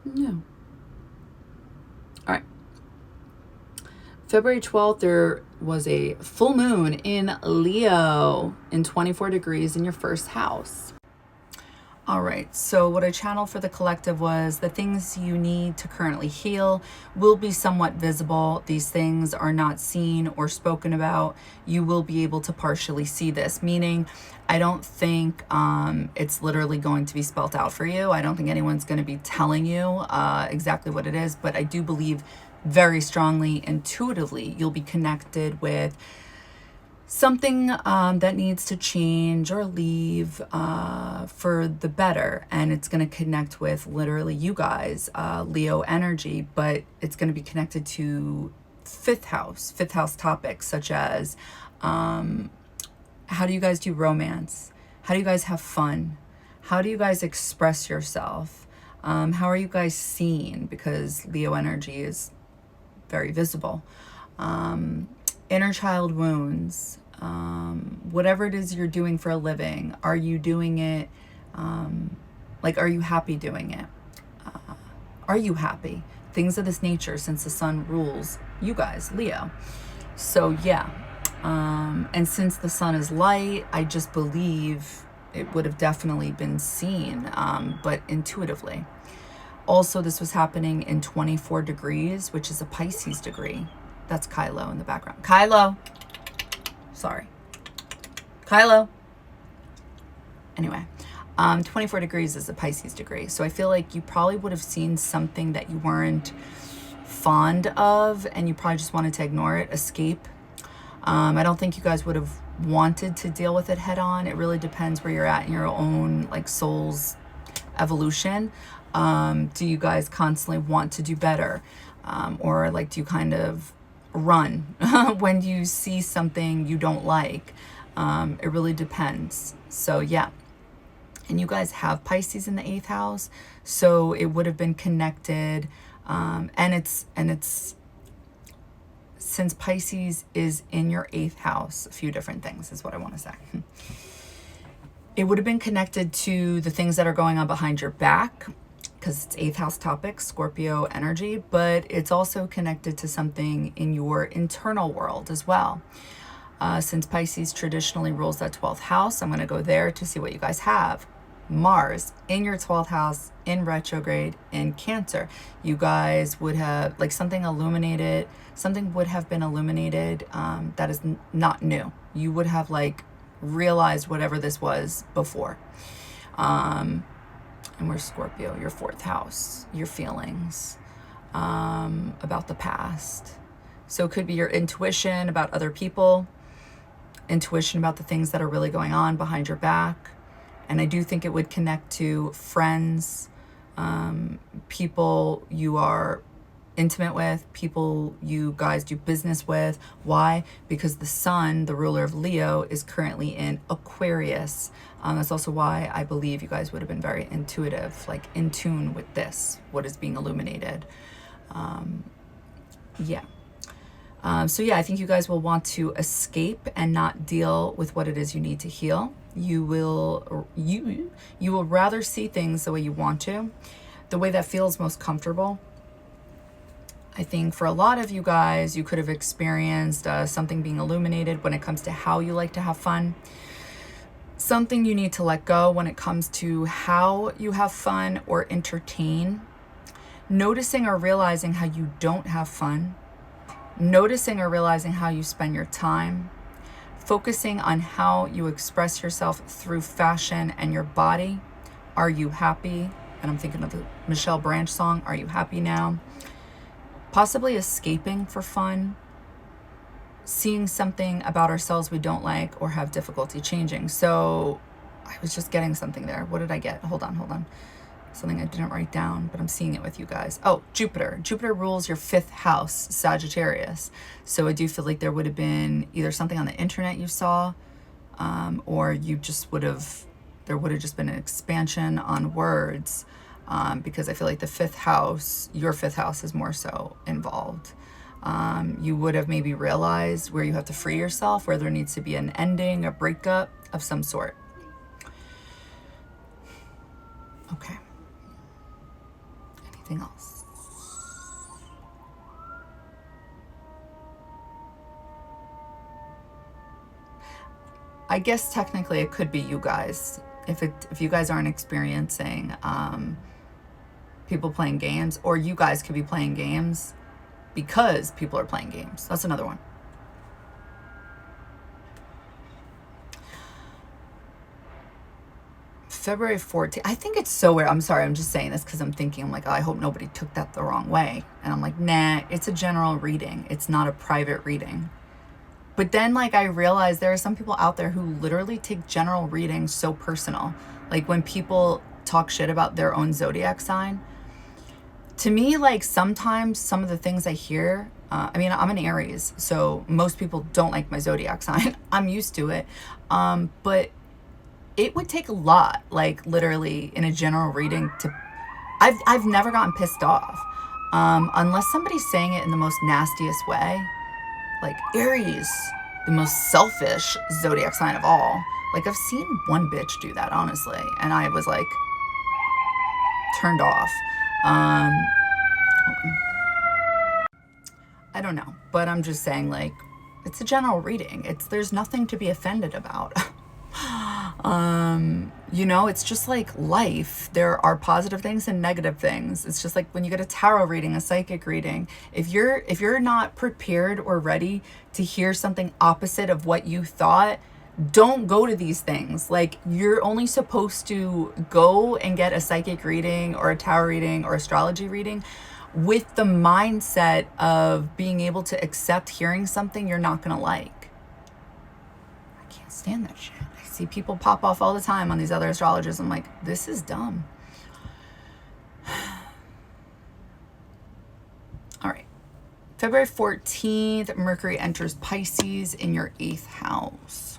No. All right. February 12th, there was a full moon in Leo in 24 degrees in your first house. All right, so what I channeled for the collective was the things you need to currently heal will be somewhat visible. These things are not seen or spoken about. You will be able to partially see this, meaning I don't think it's literally going to be spelt out for you. I don't think anyone's going to be telling you exactly what it is, but I do believe very strongly, intuitively, you'll be connected with something that needs to change or leave for the better, and it's going to connect with literally you guys, Leo energy, but it's going to be connected to fifth house topics such as how do you guys do romance, how do you guys have fun, how do you guys express yourself, how are you guys seen, because Leo energy is very visible, inner child wounds, whatever it is you're doing for a living. Are you doing it, like, are you happy doing it? Are you happy? Things of this nature, since the sun rules you guys, Leo. So yeah, and since the sun is light, I just believe it would have definitely been seen, but intuitively. Also, this was happening in 24 degrees, which is a Pisces degree. That's Kylo in the background. Kylo. Sorry. Kylo. Anyway, 24 degrees is a Pisces degree. So I feel like you probably would have seen something that you weren't fond of, and you probably just wanted to ignore it, escape. I don't think you guys would have wanted to deal with it head on. It really depends where you're at in your own, like, soul's evolution. Do you guys constantly want to do better? Or like, do you kind of run when you see something you don't like? It really depends. So yeah, and you guys have Pisces in the 8th house, so it would have been connected, and it's since Pisces is in your 8th house, a few different things is what I want to say. It would have been connected to the things that are going on behind your back, because it's 8th house topic, Scorpio energy, but it's also connected to something in your internal world as well. Since Pisces traditionally rules that 12th house, I'm going to go there to see what you guys have. Mars in your 12th house in retrograde in Cancer. You guys would have, like, something illuminated, something would have been illuminated that is not new. You would have, like, realized whatever this was before. And we're Scorpio, your 4th house, your feelings about the past. So it could be your intuition about other people, intuition about the things that are really going on behind your back. And I do think it would connect to friends, people you are intimate with, people you guys do business with. Why? Because the sun, the ruler of Leo, is currently in Aquarius. That's also why I believe you guys would have been very intuitive, like in tune with this, what is being illuminated. Yeah. So yeah, I think you guys will want to escape and not deal with what it is you need to heal. You will rather see things the way you want to, the way that feels most comfortable. I think for a lot of you guys, you could have experienced something being illuminated when it comes to how you like to have fun. Something you need to let go when it comes to how you have fun or entertain. Noticing or realizing how you don't have fun. Noticing or realizing how you spend your time. Focusing on how you express yourself through fashion and your body. Are you happy? And I'm thinking of the Michelle Branch song, Are You Happy Now? Possibly escaping for fun. Seeing something about ourselves we don't like or have difficulty changing. So I was just getting something there. What did I get? Hold on. Something I didn't write down, but I'm seeing it with you guys. Oh, Jupiter. Jupiter rules your 5th house, Sagittarius. So I do feel like there would have been either something on the internet you saw, or you just there would have just been an expansion on words, because I feel like the 5th house, your 5th house, is more so involved. You would have maybe realized where you have to free yourself, where there needs to be an ending, a breakup of some sort. Okay. Anything else? I guess technically it could be you guys. If you guys aren't experiencing people playing games, or you guys could be playing games because people are playing games. That's another one. February 14th. I think it's so weird. I'm sorry. I'm just saying this because I'm thinking, I'm like, oh, I hope nobody took that the wrong way. And I'm like, nah, it's a general reading. It's not a private reading. But then, like, I realized there are some people out there who literally take general readings so personal. Like, when people talk shit about their own zodiac sign, to me, like, sometimes some of the things I hear, I mean, I'm an Aries, so most people don't like my zodiac sign. I'm used to it. But it would take a lot, like, literally in a general reading to, I've never gotten pissed off. Unless somebody's saying it in the most nastiest way. Like, Aries, the most selfish zodiac sign of all. Like, I've seen one bitch do that, honestly. And I was, like, turned off. I don't know. But I'm just saying, like, it's a general reading. There's nothing to be offended about. You know, it's just like life. There are positive things and negative things. It's just like when you get a tarot reading, a psychic reading, if you're not prepared or ready to hear something opposite of what you thought, don't go to these things. Like, you're only supposed to go and get a psychic reading or a tarot reading or astrology reading with the mindset of being able to accept hearing something you're not going to like. I can't stand that shit. See people pop off all the time on these other astrologers. I'm like, this is dumb. All right. February 14th, Mercury enters Pisces in your 8th house.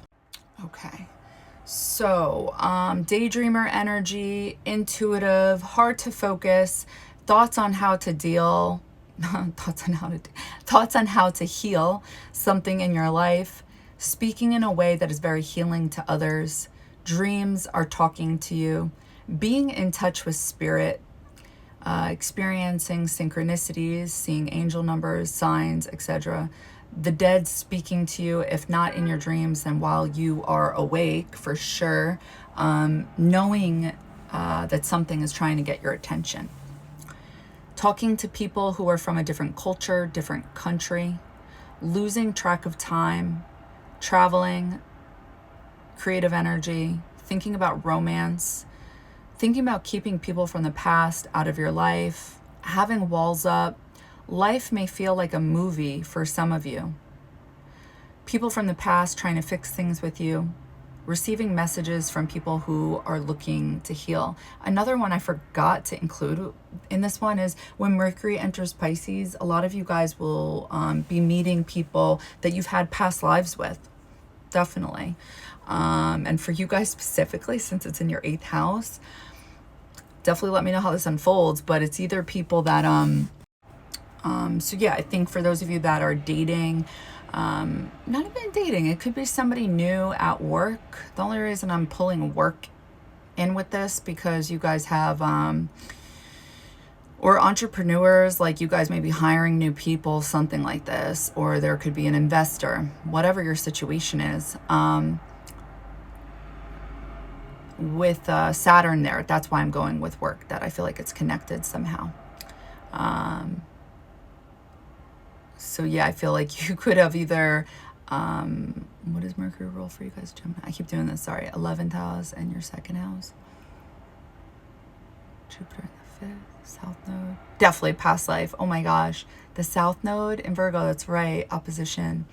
Okay. So, daydreamer energy, intuitive, hard to focus, thoughts on how to deal, thoughts on how to heal something in your life. Speaking in a way that is very healing to others. Dreams are talking to you. Being in touch with spirit. Experiencing synchronicities, seeing angel numbers, signs, etc. The dead speaking to you, if not in your dreams, then while you are awake, for sure. Knowing that something is trying to get your attention. Talking to people who are from a different culture, different country. Losing track of time. Traveling, creative energy, thinking about romance, thinking about keeping people from the past out of your life, having walls up. Life may feel like a movie for some of you. People from the past trying to fix things with you, receiving messages from people who are looking to heal. Another one I forgot to include in this one is when Mercury enters Pisces, a lot of you guys will be meeting people that you've had past lives with. Definitely. And for you guys specifically, since it's in your 8th house, definitely let me know how this unfolds. But it's either people that so yeah, I think for those of you that are dating, not even dating, it could be somebody new at work. The only reason I'm pulling work in with this because you guys have or entrepreneurs, like you guys may be hiring new people, something like this, or there could be an investor, whatever your situation is. With Saturn there, that's why I'm going with work, that I feel like it's connected somehow. So yeah, I feel like you could have either, what does Mercury rule for you guys, Gemini? I keep doing this, sorry. 11th house and your 2nd house. Jupiter in the 5th. South node, definitely past life. Oh my gosh, the South node in Virgo, that's right, opposition.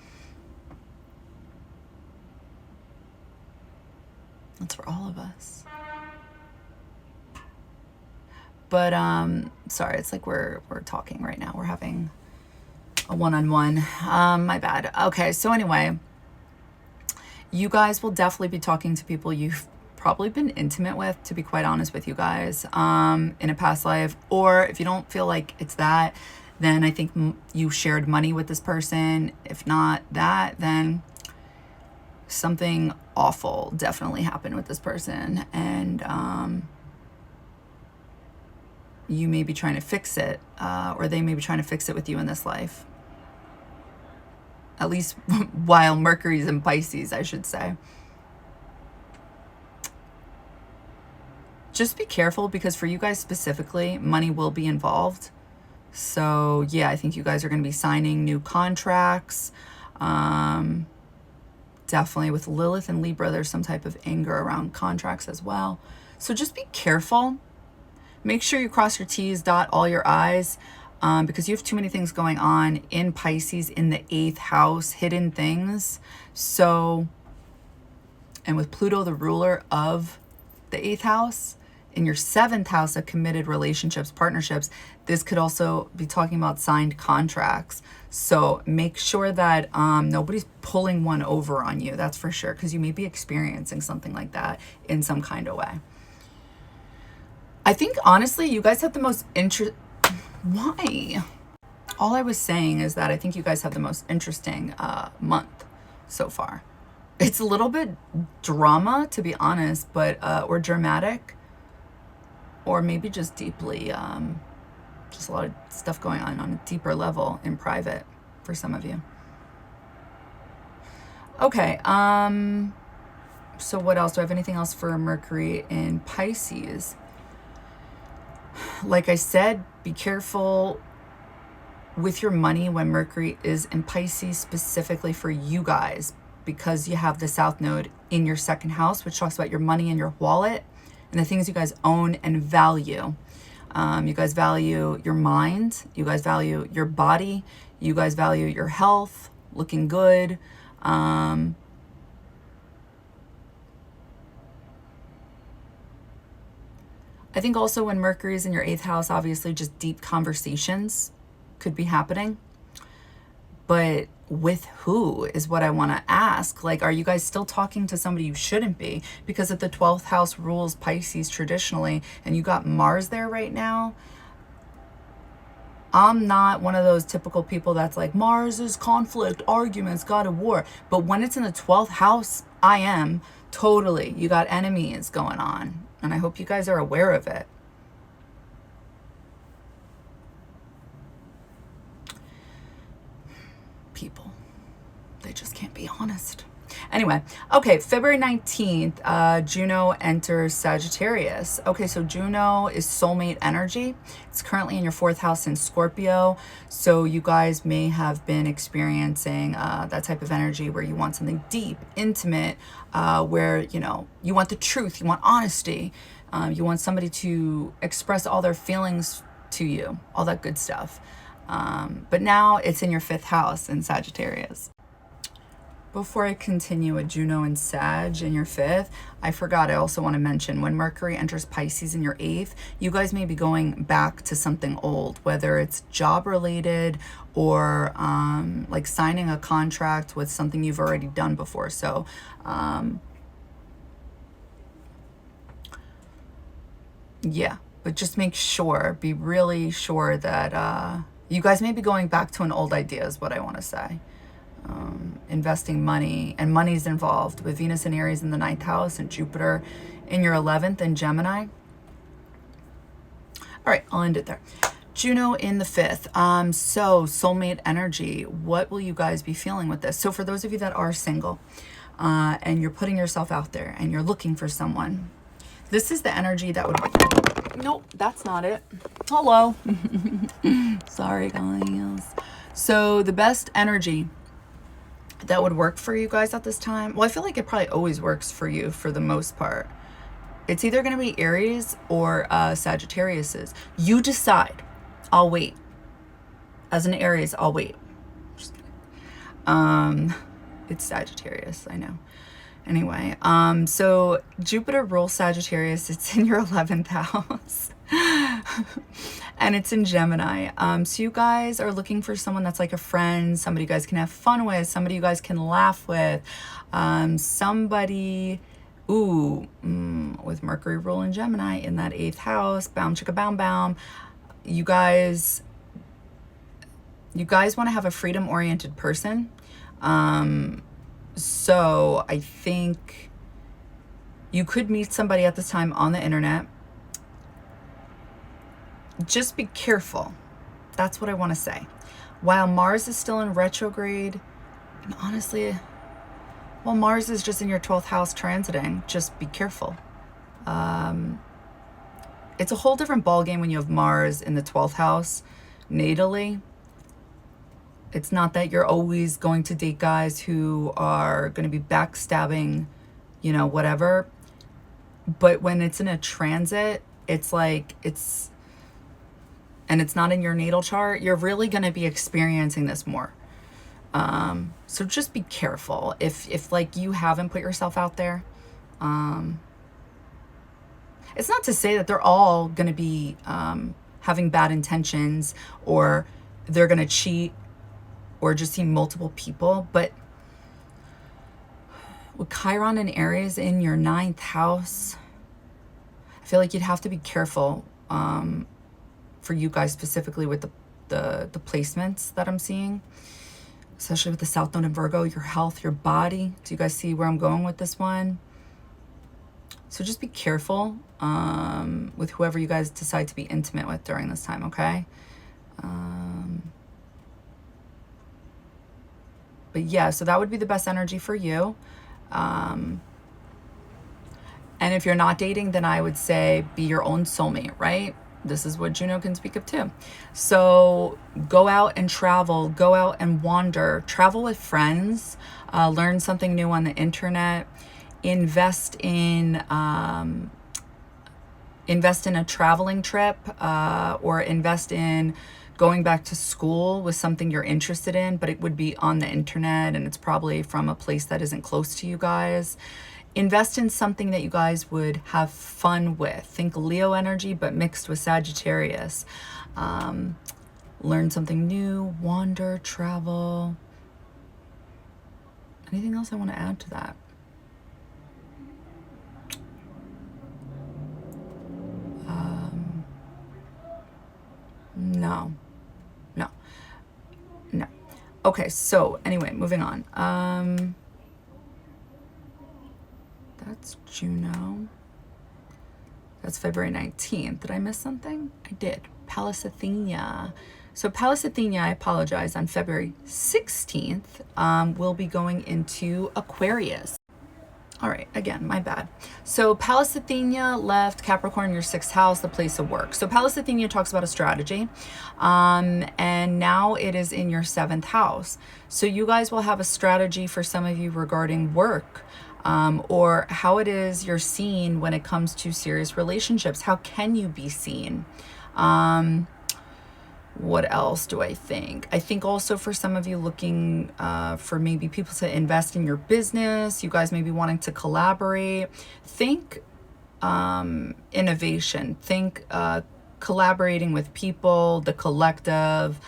That's for all of us. But sorry, it's like we're talking right now. We're having a one-on-one. My bad. Okay, so anyway, you guys will definitely be talking to people you've probably been intimate with, to be quite honest with you guys, in a past life. Or if you don't feel like it's that, then I think you shared money with this person. If not that, then something awful definitely happened with this person, and you may be trying to fix it, or they may be trying to fix it with you in this life. At least while Mercury's in Pisces, I should say. just be careful, because for you guys specifically, money will be involved. So yeah, I think you guys are going to be signing new contracts. Definitely with Lilith and Libra, there's some type of anger around contracts as well. So just be careful. Make sure you cross your T's, dot all your I's, because you have too many things going on in Pisces in the 8th house, hidden things. So, and with Pluto, the ruler of the 8th house, in your 7th house of committed relationships, partnerships, this could also be talking about signed contracts. So make sure that nobody's pulling one over on you, that's for sure, because you may be experiencing something like that in some kind of way. I think, honestly, you guys have the most Why? All I was saying is that I think you guys have the most interesting month so far. It's a little bit drama, to be honest, but or dramatic, or maybe just deeply, just a lot of stuff going on a deeper level in private for some of you. Okay, so what else? Do I have anything else for Mercury in Pisces? Like I said, be careful with your money when Mercury is in Pisces, specifically for you guys, because you have the South Node in your 2nd house, which talks about your money and your wallet and the things you guys own and value. You guys value your mind. You guys value your body. You guys value your health, looking good. I think also when Mercury is in your 8th house, obviously just deep conversations could be happening. But with who is what I want to ask. Like, are you guys still talking to somebody you shouldn't be? Because if the 12th house rules Pisces traditionally, and you got Mars there right now, I'm not one of those typical people that's like, Mars is conflict, arguments, God of war. But when it's in the 12th house, I am totally. You got enemies going on. And I hope you guys are aware of it. People, they just can't be honest. Anyway, okay, February 19th, Juno enters Sagittarius. Okay, so Juno is soulmate energy. It's currently in your 4th house in Scorpio. So you guys may have been experiencing that type of energy where you want something deep, intimate, where, you know, you want the truth, you want honesty, you want somebody to express all their feelings to you, all that good stuff. But now it's in your 5th house in Sagittarius. Before I continue with Juno and Sag in your 5th, I forgot, I also want to mention when Mercury enters Pisces in your 8th, you guys may be going back to something old, whether it's job related or like signing a contract with something you've already done before. So yeah, but just make sure, be really sure that you guys may be going back to an old idea is what I want to say. Investing money, and money's involved with Venus and Aries in the 9th house and Jupiter in your 11th in Gemini. All right, I'll end it there. Juno in the 5th. So soulmate energy, what will you guys be feeling with this? So for those of you that are single and you're putting yourself out there and you're looking for someone, this is the energy that would... Nope, that's not it. Hello. Sorry, guys. So the best energy that would work for you guys at this time, well, I feel like it probably always works for you for the most part. It's either going to be Aries or Sagittarius's. You decide. I'll wait. As an Aries, I'll wait. Just kidding. It's Sagittarius, I know. Anyway, so Jupiter rules Sagittarius. It's in your 11th house. And it's in Gemini. So you guys are looking for someone that's like a friend, somebody you guys can have fun with, somebody you guys can laugh with, somebody, with Mercury ruling Gemini in that 8th house, bound chicka bound bound. You guys want to have a freedom-oriented person. So I think you could meet somebody at this time on the internet. Just be careful. That's what I want to say. While Mars is still in retrograde, and honestly, well, Mars is just in your 12th house transiting. Just be careful. It's a whole different ballgame when you have Mars in the 12th house natally. It's not that you're always going to date guys who are going to be backstabbing, you know, whatever. But when it's in a transit, it's like and it's not in your natal chart, you're really going to be experiencing this more. So just be careful if like you haven't put yourself out there. It's not to say that they're all going to be having bad intentions, or they're going to cheat, or just see multiple people. But with Chiron and Aries in your 9th house, I feel like you'd have to be careful for you guys specifically with the placements that I'm seeing, especially with the South Node in Virgo, your health, your body. Do you guys see where I'm going with this one? So just be careful with whoever you guys decide to be intimate with during this time, okay? But yeah, so that would be the best energy for you. And if you're not dating, then I would say be your own soulmate, right? This is what Juno can speak of too. So go out and travel, go out and wander, travel with friends, learn something new on the internet, invest in a traveling trip, or invest in going back to school with something you're interested in, but it would be on the internet and it's probably from a place that isn't close to you guys. Invest in something that you guys would have fun with. Think Leo energy, but mixed with Sagittarius. Learn something new, wander, travel. Anything else I want to add to that? No. Okay, so anyway, moving on. That's Juno. That's February 19th. Did I miss something? I did. Pallas Athena. So Pallas Athena, I apologize, on February 16th, will be going into Aquarius. All right, again, my bad. So Pallas Athena left Capricorn, your 6th house, the place of work. So Pallas Athena talks about a strategy, and now it is in your 7th house. So you guys will have a strategy for some of you regarding work, or how it is you're seen when it comes to serious relationships. How can you be seen? What else do I think? I think also for some of you looking for maybe people to invest in your business, you guys may be wanting to collaborate. Think innovation. Think collaborating with people, the collective.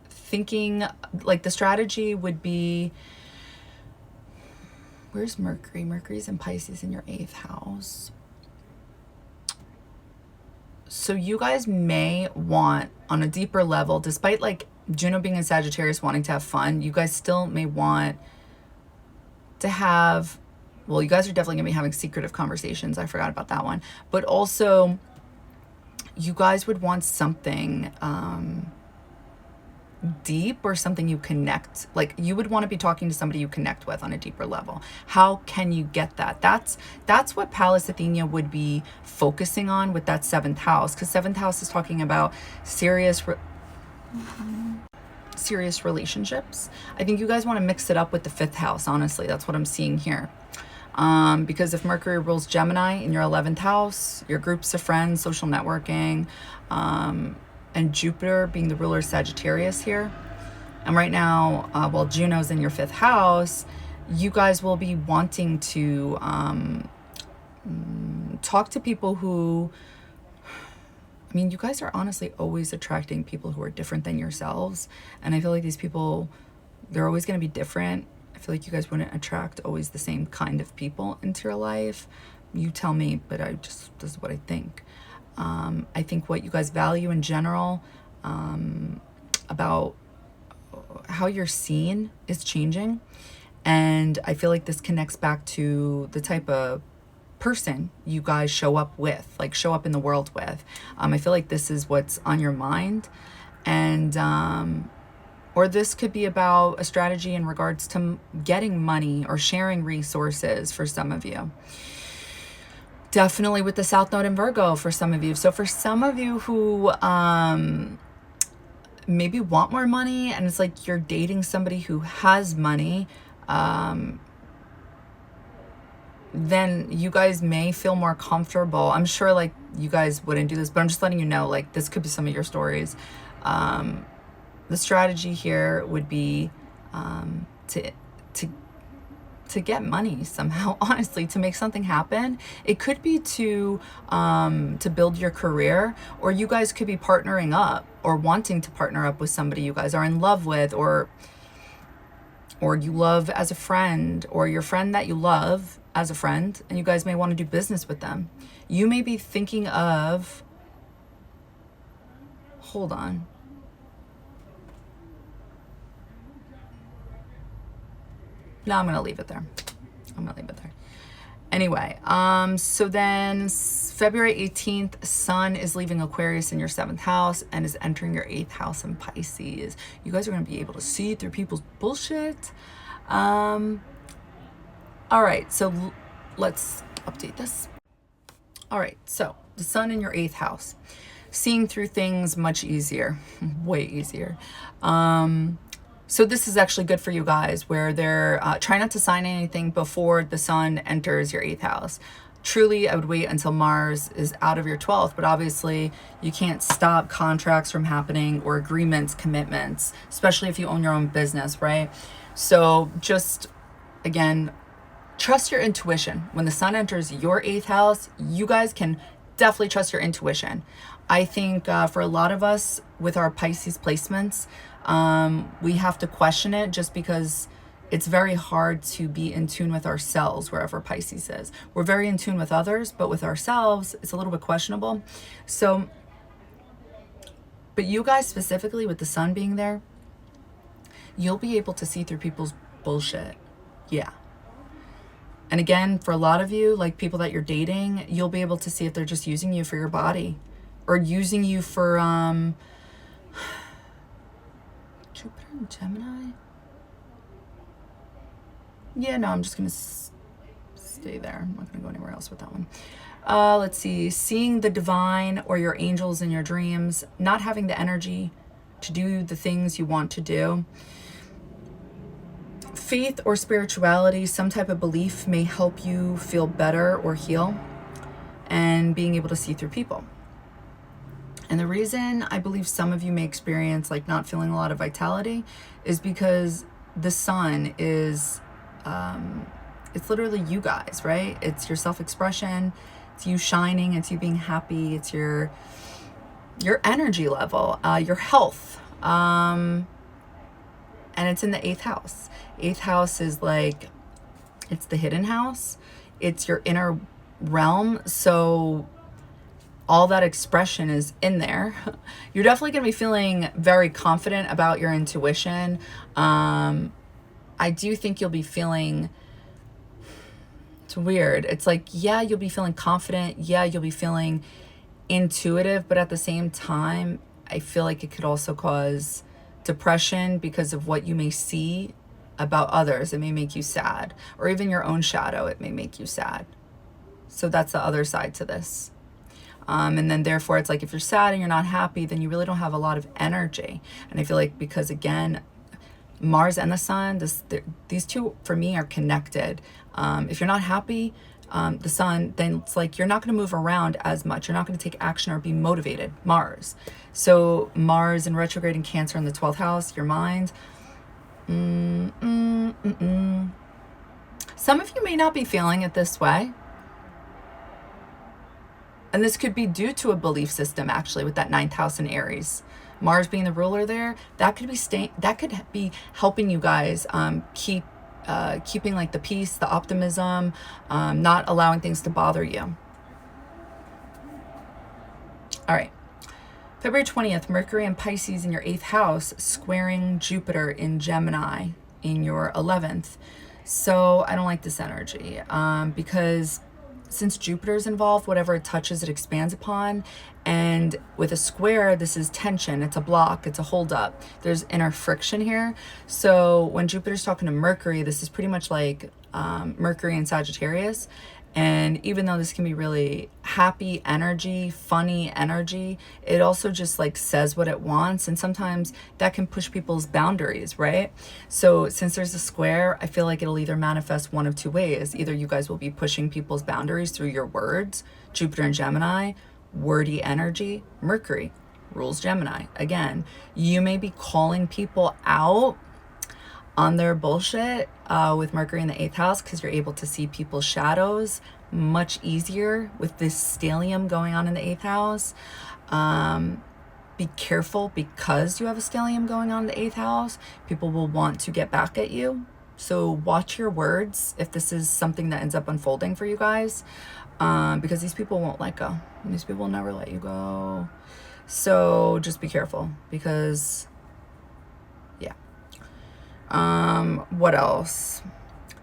Thinking like the strategy would be, where's Mercury? Mercury's in Pisces in your 8th house. So you guys may want, on a deeper level, despite like Juno being in Sagittarius wanting to have fun, you guys still may want to have, well, you guys are definitely going to be having secretive conversations. I forgot about that one. But also, you guys would want something deep, or something you connect, like you would want to be talking to somebody you connect with on a deeper level. How can you get that? That's what Pallas Athena would be focusing on with that 7th house, because 7th house is talking about serious relationships. I think you guys want to mix it up with the 5th house. Honestly, that's what I'm seeing here. Because if Mercury rules Gemini in your 11th house, your groups of friends, social networking, and Jupiter being the ruler of Sagittarius here. And right now, while Juno's in your 5th house, you guys will be wanting to talk to people who, I mean, you guys are honestly always attracting people who are different than yourselves. And I feel like these people, they're always going to be different. I feel like you guys wouldn't attract always the same kind of people into your life. You tell me, but this is what I think. I think what you guys value in general, about how you're seen is changing. And I feel like this connects back to the type of person you guys show up with, like show up in the world with. I feel like this is what's on your mind. And, or this could be about a strategy in regards to getting money or sharing resources for some of you. Definitely with the South Node in Virgo for some of you. So for some of you who maybe want more money, and it's like you're dating somebody who has money, then you guys may feel more comfortable. I'm sure like you guys wouldn't do this, but I'm just letting you know, like this could be some of your stories. The strategy here would be to get money somehow, honestly, to make something happen. It could be to build your career, or you guys could be partnering up or wanting to partner up with somebody you guys are in love with, or you love as a friend, or your friend that you love as a friend, and you guys may want to do business with them. You may be thinking of, hold on. No, I'm going to leave it there. Anyway, so then February 18th, Sun is leaving Aquarius in your 7th house and is entering your 8th house in Pisces. You guys are going to be able to see through people's bullshit. All right, so let's update this. All right, so the Sun in your 8th house. Seeing through things much easier, way easier. So this is actually good for you guys, where they're try not to sign anything before the Sun enters your 8th house. Truly, I would wait until Mars is out of your 12th, but obviously you can't stop contracts from happening or agreements, commitments, especially if you own your own business, right? So just, again, trust your intuition. When the Sun enters your 8th house, you guys can definitely trust your intuition. I think for a lot of us with our Pisces placements, we have to question it just because it's very hard to be in tune with ourselves wherever Pisces is. We're very in tune with others, but with ourselves, it's a little bit questionable. So, but you guys specifically with the Sun being there, you'll be able to see through people's bullshit. Yeah. And again, for a lot of you, like people that you're dating, you'll be able to see if they're just using you for your body or using you for, Jupiter and Gemini? Yeah, no, I'm just going to stay there. I'm not going to go anywhere else with that one. Let's see. Seeing the divine or your angels in your dreams, not having the energy to do the things you want to do. Faith or spirituality, some type of belief may help you feel better or heal, and being able to see through people. And the reason I believe some of you may experience like not feeling a lot of vitality is because the Sun is, it's literally you guys, right? It's your self-expression, it's you shining, it's you being happy, it's your energy level, your health, and it's in the 8th house. 8th house is like, it's the hidden house, it's your inner realm, so all that expression is in there. You're definitely going to be feeling very confident about your intuition. I do think you'll be feeling, it's weird. It's like, yeah, you'll be feeling confident. Yeah, you'll be feeling intuitive, but at the same time, I feel like it could also cause depression because of what you may see about others. It may make you sad, or even your own shadow. It may make you sad. So that's the other side to this. And then therefore it's like if you're sad and you're not happy, then you really don't have a lot of energy. And I feel like because again, Mars and the Sun, these two for me are connected. If you're not happy, the Sun, then it's like you're not going to move around as much. You're not going to take action or be motivated. Mars. So Mars in retrograde in Cancer in the 12th house, your mind. Some of you may not be feeling it this way. And this could be due to a belief system, actually, with that 9th house in Aries. Mars being the ruler there, that could be helping you guys keeping like the peace, the optimism, not allowing things to bother you. All right. February 20th, Mercury and Pisces in your 8th house, squaring Jupiter in Gemini in your 11th. So I don't like this energy because since Jupiter is involved, whatever it touches, it expands upon. And with a square, this is tension. It's a block. It's a holdup. There's inner friction here. So when Jupiter's talking to Mercury, this is pretty much like Mercury and Sagittarius. And even though this can be really happy energy, funny energy, it also just like says what it wants. And sometimes that can push people's boundaries, right? So since there's a square, I feel like it'll either manifest one of two ways. Either you guys will be pushing people's boundaries through your words, Jupiter and Gemini, wordy energy, Mercury rules Gemini. Again, you may be calling people out on their bullshit with Mercury in the 8th house, because you're able to see people's shadows much easier with this stellium going on in the 8th house. Be careful, because you have a stellium going on in the 8th house, people will want to get back at you. So watch your words if this is something that ends up unfolding for you guys, because these people won't let go. These people will never let you go. So just be careful, because yeah. What else?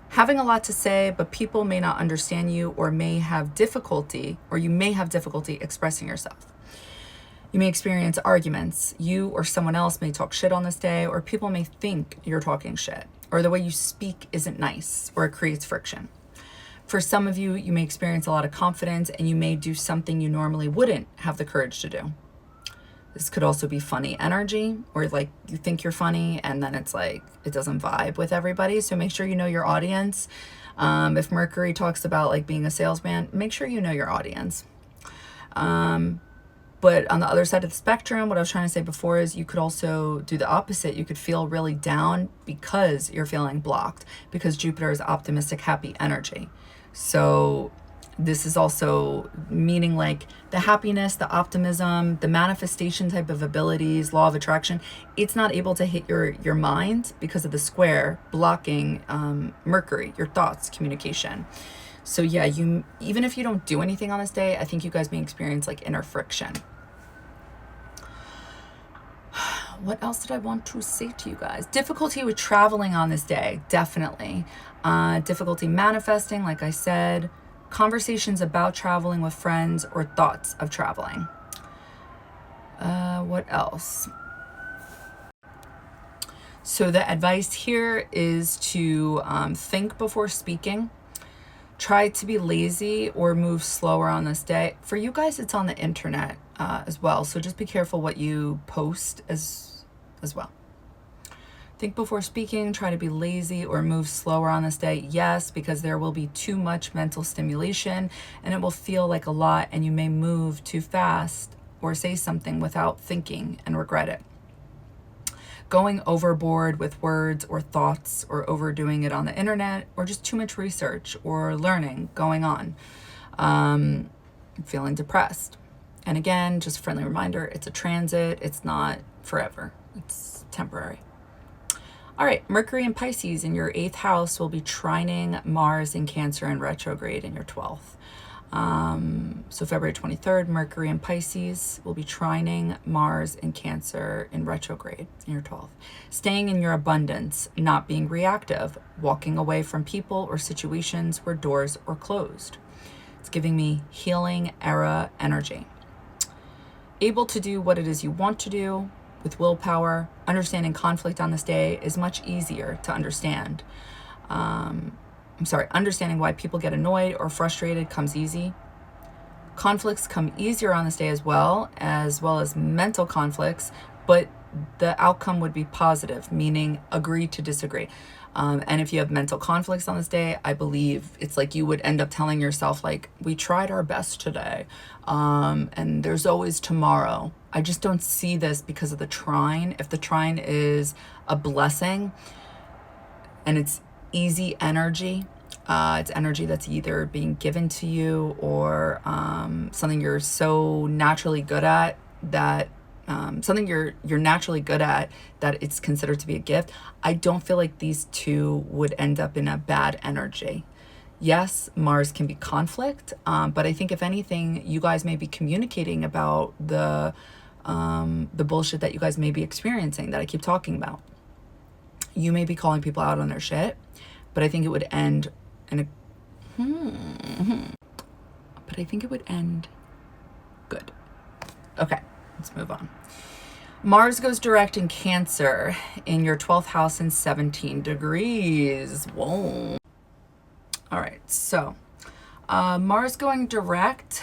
Having a lot to say, but people may not understand you, or may have difficulty, or you may have difficulty expressing yourself. You may experience arguments. You or someone else may talk shit on this day, or people may think you're talking shit, or the way you speak isn't nice, or it creates friction. For some of you, you may experience a lot of confidence, and you may do something you normally wouldn't have the courage to do. This could also be funny energy, or like you think you're funny and then it's like it doesn't vibe with everybody. So make sure you know your audience. If Mercury talks about like being a salesman, make sure you know your audience. But on the other side of the spectrum, what I was trying to say before is you could also do the opposite. You could feel really down because you're feeling blocked, because Jupiter is optimistic, happy energy. So this is also meaning like the happiness, the optimism, the manifestation type of abilities, law of attraction. It's not able to hit your mind because of the square blocking Mercury, your thoughts, communication. So yeah, you, even if you don't do anything on this day, I think you guys may experience like inner friction. What else did I want to say to you guys? Difficulty with traveling on this day, definitely. Difficulty manifesting, like I said. Conversations about traveling with friends, or thoughts of traveling. What else? So the advice here is to think before speaking. Try to be lazy or move slower on this day. For you guys, it's on the internet as well. So just be careful what you post as well. Think before speaking, try to be lazy or move slower on this day. Yes, because there will be too much mental stimulation and it will feel like a lot, and you may move too fast or say something without thinking and regret it. Going overboard with words or thoughts, or overdoing it on the internet, or just too much research or learning going on. Feeling depressed. And again, just a friendly reminder, it's a transit. It's not forever. It's temporary. All right, Mercury in Pisces in your 8th house will be trining Mars in Cancer in retrograde in your 12th. So February 23rd, Mercury in Pisces will be trining Mars in Cancer in retrograde in your 12th. Staying in your abundance, not being reactive, walking away from people or situations where doors are closed. It's giving me healing era energy. Able to do what it is you want to do with willpower. Understanding conflict on this day is much easier to understand. Understanding why people get annoyed or frustrated comes easy. Conflicts come easier on this day as well as mental conflicts, but the outcome would be positive, meaning agree to disagree. And if you have mental conflicts on this day, I believe it's like you would end up telling yourself like, we tried our best today, and there's always tomorrow. I just don't see this because of the trine. If the trine is a blessing and it's easy energy, it's energy that's either being given to you or something you're so naturally good at that something you're naturally good at that it's considered to be a gift. I don't feel like these two would end up in a bad energy. Yes, Mars can be conflict, but I think if anything, you guys may be communicating about the bullshit that you guys may be experiencing that I keep talking about. You may be calling people out on their shit, but I think it would end in a but I think it would end good. Okay, let's move on. Mars goes direct in Cancer in your 12th house in 17 degrees. Whoa. All right, so Mars going direct.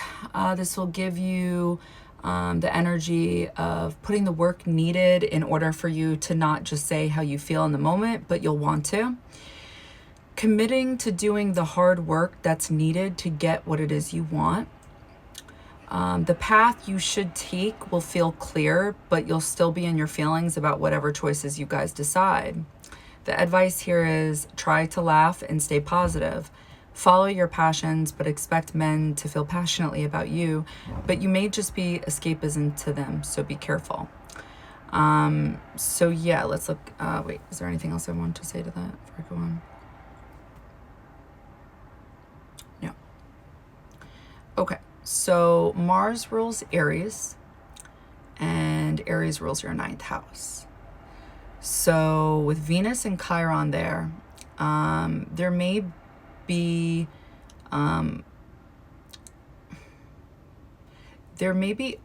This will give you the energy of putting the work needed in order for you to not just say how you feel in the moment, but you'll want to. Committing to doing the hard work that's needed to get what it is you want. The path you should take will feel clear, but you'll still be in your feelings about whatever choices you guys decide. The advice here is try to laugh and stay positive. Follow your passions, but expect men to feel passionately about you, but you may just be escapism to them, so be careful. So yeah, let's look. Wait, is there anything else I want to say to that before I go on? No. Okay, so Mars rules Aries, and Aries rules your 9th house. So with Venus and Chiron there, there may be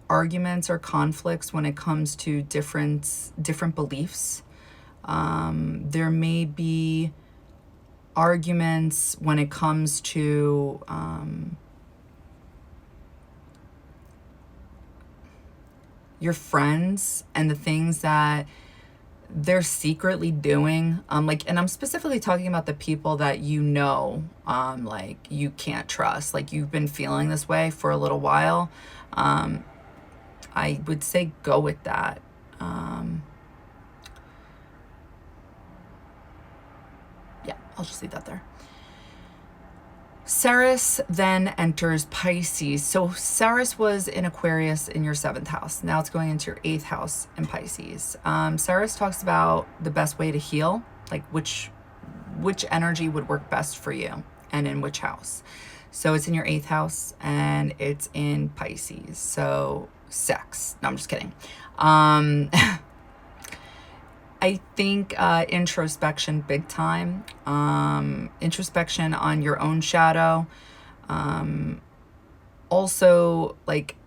arguments or conflicts when it comes to different beliefs. There may be arguments when it comes to your friends and the things that they're secretly doing, like, and I'm specifically talking about the people that you know, like you can't trust, like you've been feeling this way for a little while. I would say go with that. Yeah, I'll just leave that there. Ceres then enters Pisces. So Ceres was in Aquarius in your 7th house. Now it's going into your 8th house in Pisces. Ceres talks about the best way to heal, like which energy would work best for you and in which house. So it's in your 8th house and it's in Pisces. So sex. No, I'm just kidding. I think introspection big time. Introspection on your own shadow. Also, like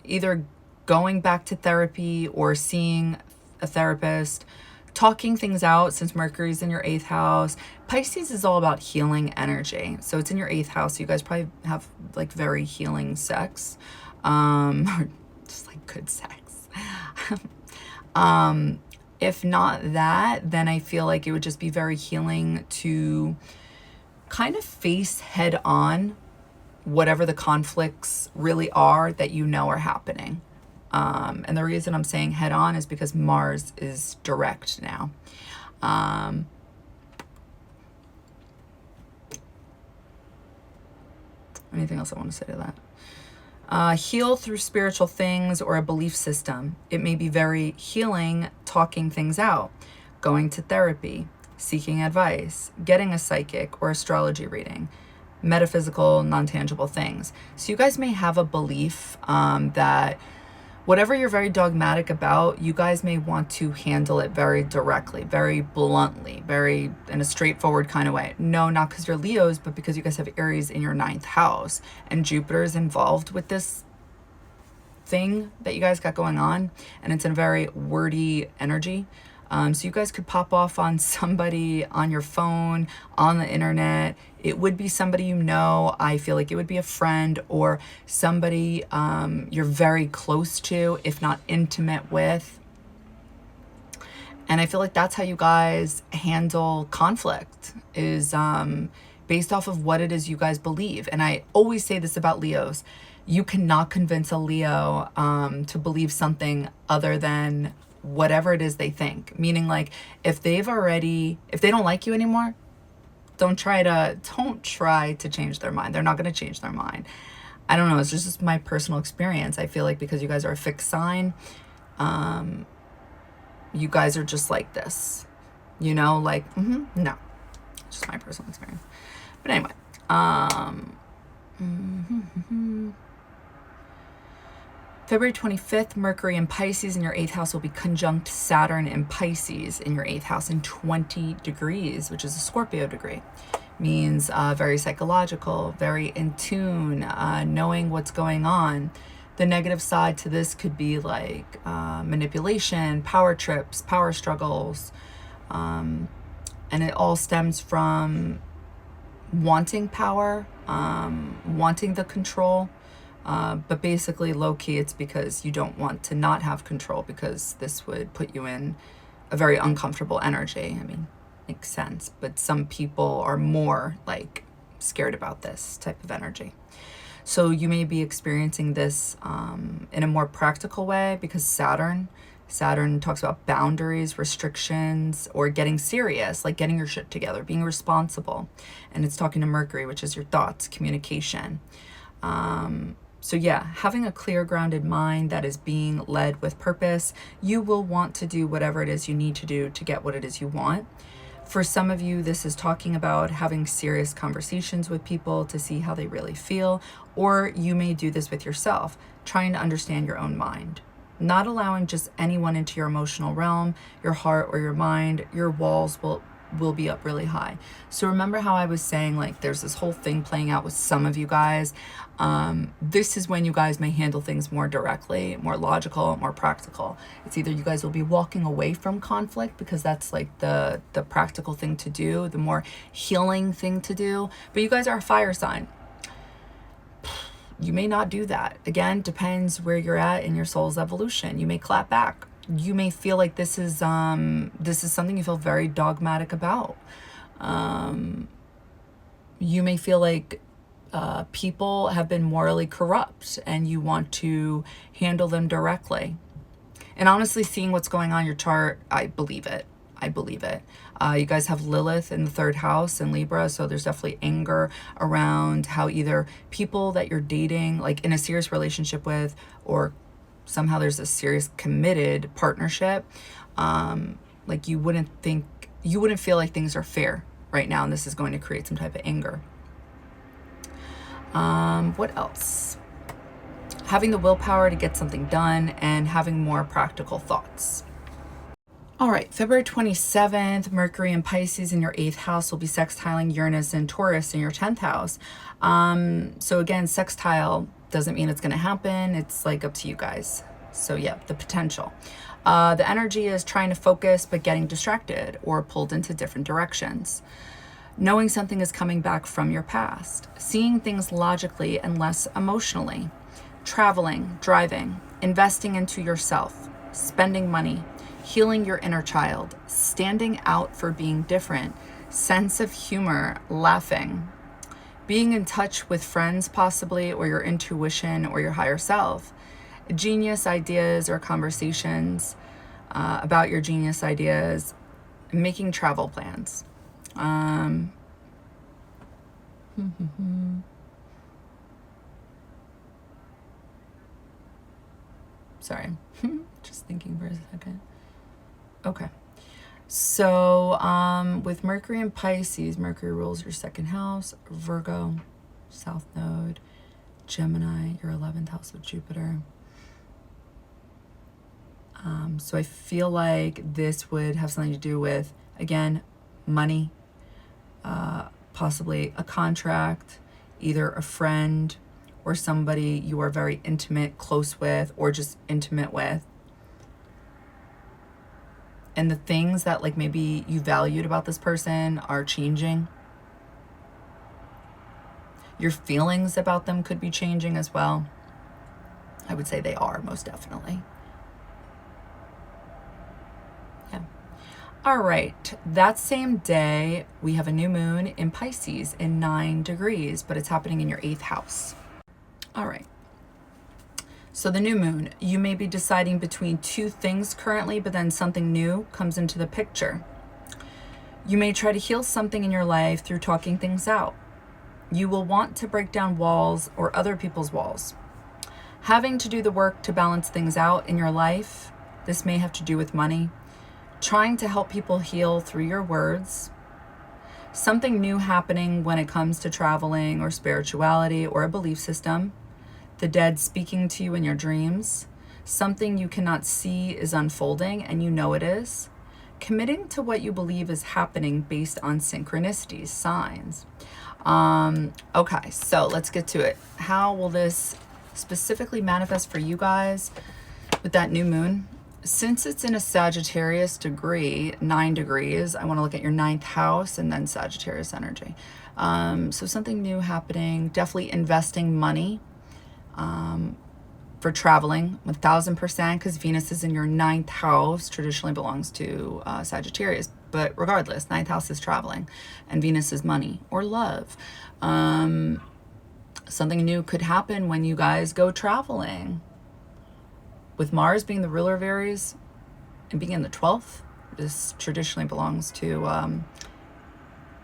either going back to therapy or seeing a therapist, talking things out since Mercury's in your 8th house. Pisces is all about healing energy. So it's in your 8th house. So you guys probably have like very healing sex. Or just like good sex. If not that, then I feel like it would just be very healing to kind of face head on whatever the conflicts really are that you know are happening. And the reason I'm saying head on is because Mars is direct now. Anything else I want to say to that? Heal through spiritual things or a belief system. It may be very healing, talking things out, going to therapy, seeking advice, getting a psychic or astrology reading, metaphysical, non-tangible things. So you guys may have a belief that whatever you're very dogmatic about, you guys may want to handle it very directly, very bluntly, very in a straightforward kind of way. No, not because you're Leos, but because you guys have Aries in your 9th house and Jupiter is involved with this thing that you guys got going on, and it's in a very wordy energy. So you guys could pop off on somebody on your phone, on the internet. It would be somebody you know. I feel like it would be a friend or somebody you're very close to, if not intimate with. And I feel like that's how you guys handle conflict, is based off of what it is you guys believe. And I always say this about Leos. You cannot convince a Leo to believe something other than whatever it is they think. Meaning, like, if they don't like you anymore, don't try to change their mind. They're not going to change their mind. I don't know. It's just my personal experience. I feel like because you guys are a fixed sign, you guys are just like this, you know, like, no, it's just my personal experience. But anyway, February 25th, Mercury in Pisces in your 8th house will be conjunct Saturn in Pisces in your 8th house in 20 degrees, which is a Scorpio degree. Means very psychological, very in tune, knowing what's going on. The negative side to this could be like manipulation, power trips, power struggles. And it all stems from wanting power, wanting the control. But basically, low-key, it's because you don't want to not have control, because this would put you in a very uncomfortable energy. I mean, makes sense. But some people are more like scared about this type of energy. So you may be experiencing this in a more practical way, because Saturn talks about boundaries, restrictions, or getting serious, like getting your shit together, being responsible. And it's talking to Mercury, which is your thoughts, communication. So yeah, having a clear, grounded mind that is being led with purpose, you will want to do whatever it is you need to do to get what it is you want. For some of you, this is talking about having serious conversations with people to see how they really feel, or you may do this with yourself, trying to understand your own mind. Not allowing just anyone into your emotional realm, your heart or your mind. Your walls will be up really high. So remember how I was saying, like, there's this whole thing playing out with some of you guys. This is when you guys may handle things more directly, more logical, more practical. It's either you guys will be walking away from conflict, because that's like the practical thing to do, the more healing thing to do. But you guys are a fire sign. You may not do that. Again, depends where you're at in your soul's evolution. You may clap back. You may feel like this is something you feel very dogmatic about. You may feel like people have been morally corrupt and you want to handle them directly. And honestly, seeing what's going on in your chart, I believe it. You guys have Lilith in the 3rd house in Libra, so there's definitely anger around how either people that you're dating, like in a serious relationship with, or somehow there's a serious committed partnership, like you wouldn't feel like things are fair right now, and this is going to create some type of anger. What else? Having the willpower to get something done and having more practical thoughts. All right, February 27th, Mercury in Pisces in your 8th house will be sextiling Uranus and Taurus in your 10th house. So again, sextile doesn't mean it's going to happen. It's like up to you guys. So yeah, the potential. The energy is trying to focus, but getting distracted or pulled into different directions. Knowing something is coming back from your past. Seeing things logically and less emotionally. Traveling, driving, investing into yourself, spending money, healing your inner child, standing out for being different, sense of humor, laughing, being in touch with friends possibly, or your intuition or your higher self, genius ideas or conversations about your genius ideas, making travel plans. Sorry, just thinking for a second. Okay, so with Mercury and Pisces, Mercury rules your 2nd house, Virgo, South Node, Gemini, your 11th house with Jupiter. So I feel like this would have something to do with, again, money, possibly a contract, either a friend or somebody you are very intimate, close with, or just intimate with. And the things that like maybe you valued about this person are changing. Your feelings about them could be changing as well. I would say they are, most definitely. Yeah. All right. That same day, we have a new moon in Pisces in 9 degrees, but it's happening in your 8th house. All right. So the new moon, you may be deciding between 2 things currently, but then something new comes into the picture. You may try to heal something in your life through talking things out. You will want to break down walls or other people's walls. Having to do the work to balance things out in your life, this may have to do with money. Trying to help people heal through your words. Something new happening when it comes to traveling or spirituality or a belief system. The dead speaking to you in your dreams. Something you cannot see is unfolding and you know it is. Committing to what you believe is happening based on synchronicities, signs. Okay, so let's get to it. How will this specifically manifest for you guys with that new moon? Since it's in a Sagittarius degree, 9 degrees, I want to look at your 9th house and then Sagittarius energy. So something new happening, definitely investing money for traveling 1000%, because Venus is in your 9th house, traditionally belongs to Sagittarius. But regardless, 9th house is traveling and Venus is money or love. Something new could happen when you guys go traveling. With Mars being the ruler of Aries and being in the 12th, this traditionally belongs to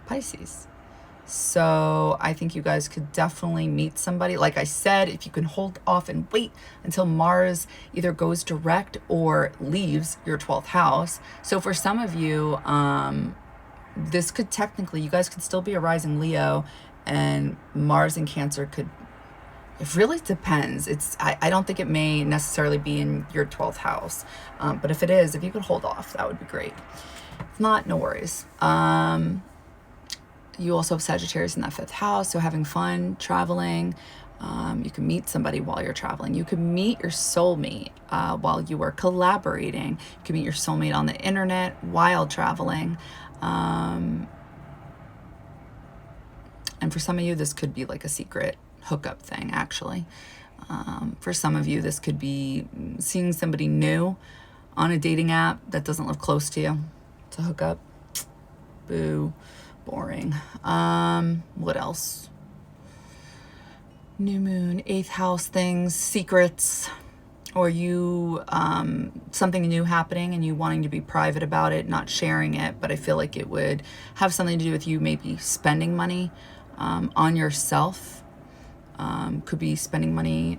Pisces. So I think you guys could definitely meet somebody. Like I said, if you can hold off and wait until Mars either goes direct or leaves your 12th house. So for some of you, this could technically, you guys could still be a rising Leo, and Mars in Cancer could, it really depends. I don't think it may necessarily be in your 12th house. But if it is, if you could hold off, that would be great. If not, no worries. You also have Sagittarius in that 5th house, so having fun, traveling. You can meet somebody while you're traveling. You can meet your soulmate while you are collaborating. You can meet your soulmate on the internet while traveling. And for some of you, this could be like a secret hookup thing, actually. For some of you, this could be seeing somebody new on a dating app that doesn't live close to you to hook up. Boo. Boring. What else? New moon, 8th house things, secrets, or you, something new happening and you wanting to be private about it, not sharing it, but I feel like it would have something to do with you maybe spending money on yourself. Could be spending money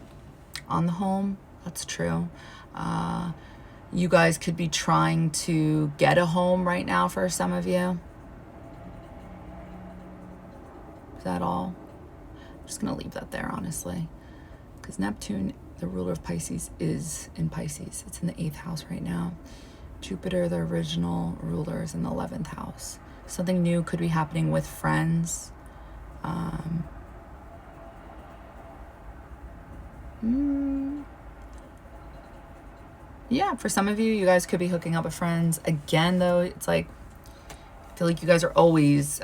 on the home. That's true. You guys could be trying to get a home right now for some of you. Is that all? I'm just going to leave that there, honestly. Because Neptune, the ruler of Pisces, is in Pisces. It's in the 8th house right now. Jupiter, the original ruler, is in the 11th house. Something new could be happening with friends. Yeah, for some of you, you guys could be hooking up with friends. Again, though, it's like, I feel like you guys are always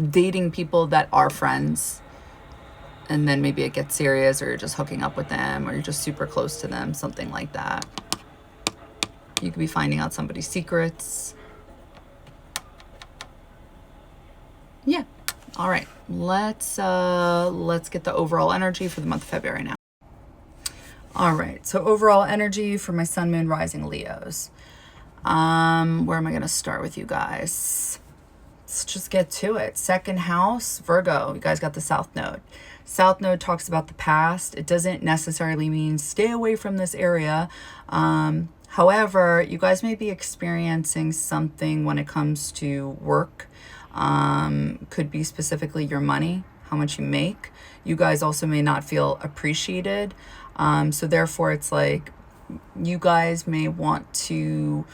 dating people that are friends, and then maybe it gets serious, or you're just hooking up with them, or you're just super close to them, something like that. You could be finding out somebody's secrets. Yeah. All right. Let's get the overall energy for the month of February now. All right. So overall energy for my Sun, Moon, Rising Leos. Where am I going to start with you guys? Let's just get to it. 2nd house, Virgo. You guys got the South Node. South Node talks about the past. It doesn't necessarily mean stay away from this area. However, you guys may be experiencing something when it comes to work. Could be specifically your money, how much you make. You guys also may not feel appreciated. So therefore, it's like you guys may want to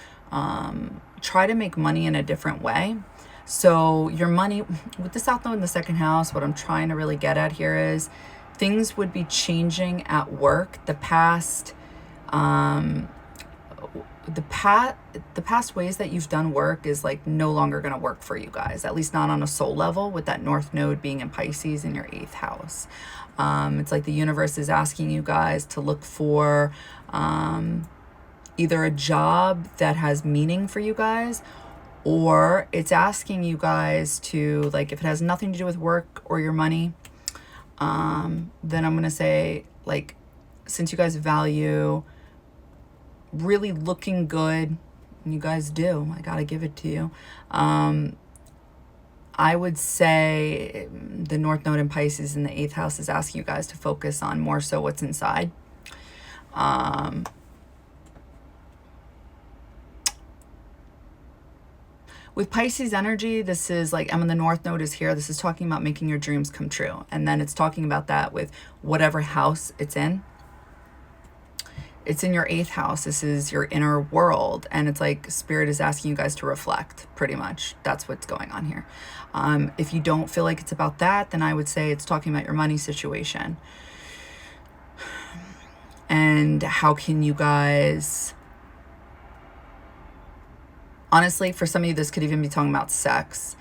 try to make money in a different way. So your money, with the South Node in the 2nd house, what I'm trying to really get at here is things would be changing at work. The past ways that you've done work is like no longer going to work for you guys, at least not on a soul level, with that North Node being in Pisces in your 8th house. It's like the universe is asking you guys to look for either a job that has meaning for you guys, or it's asking you guys to, like, if it has nothing to do with work or your money, then I'm going to say, like, since you guys value really looking good, and you guys do, I got to give it to you, I would say the North Node in Pisces in the 8th house is asking you guys to focus on more so what's inside. With Pisces energy, this is like, and when the North Node is here, this is talking about making your dreams come true. And then it's talking about that with whatever house it's in. It's in your 8th house. This is your inner world. And it's like Spirit is asking you guys to reflect, pretty much. That's what's going on here. If you don't feel like it's about that, then I would say it's talking about your money situation. And how can you guys Honestly, for some of you, this could even be talking about sex.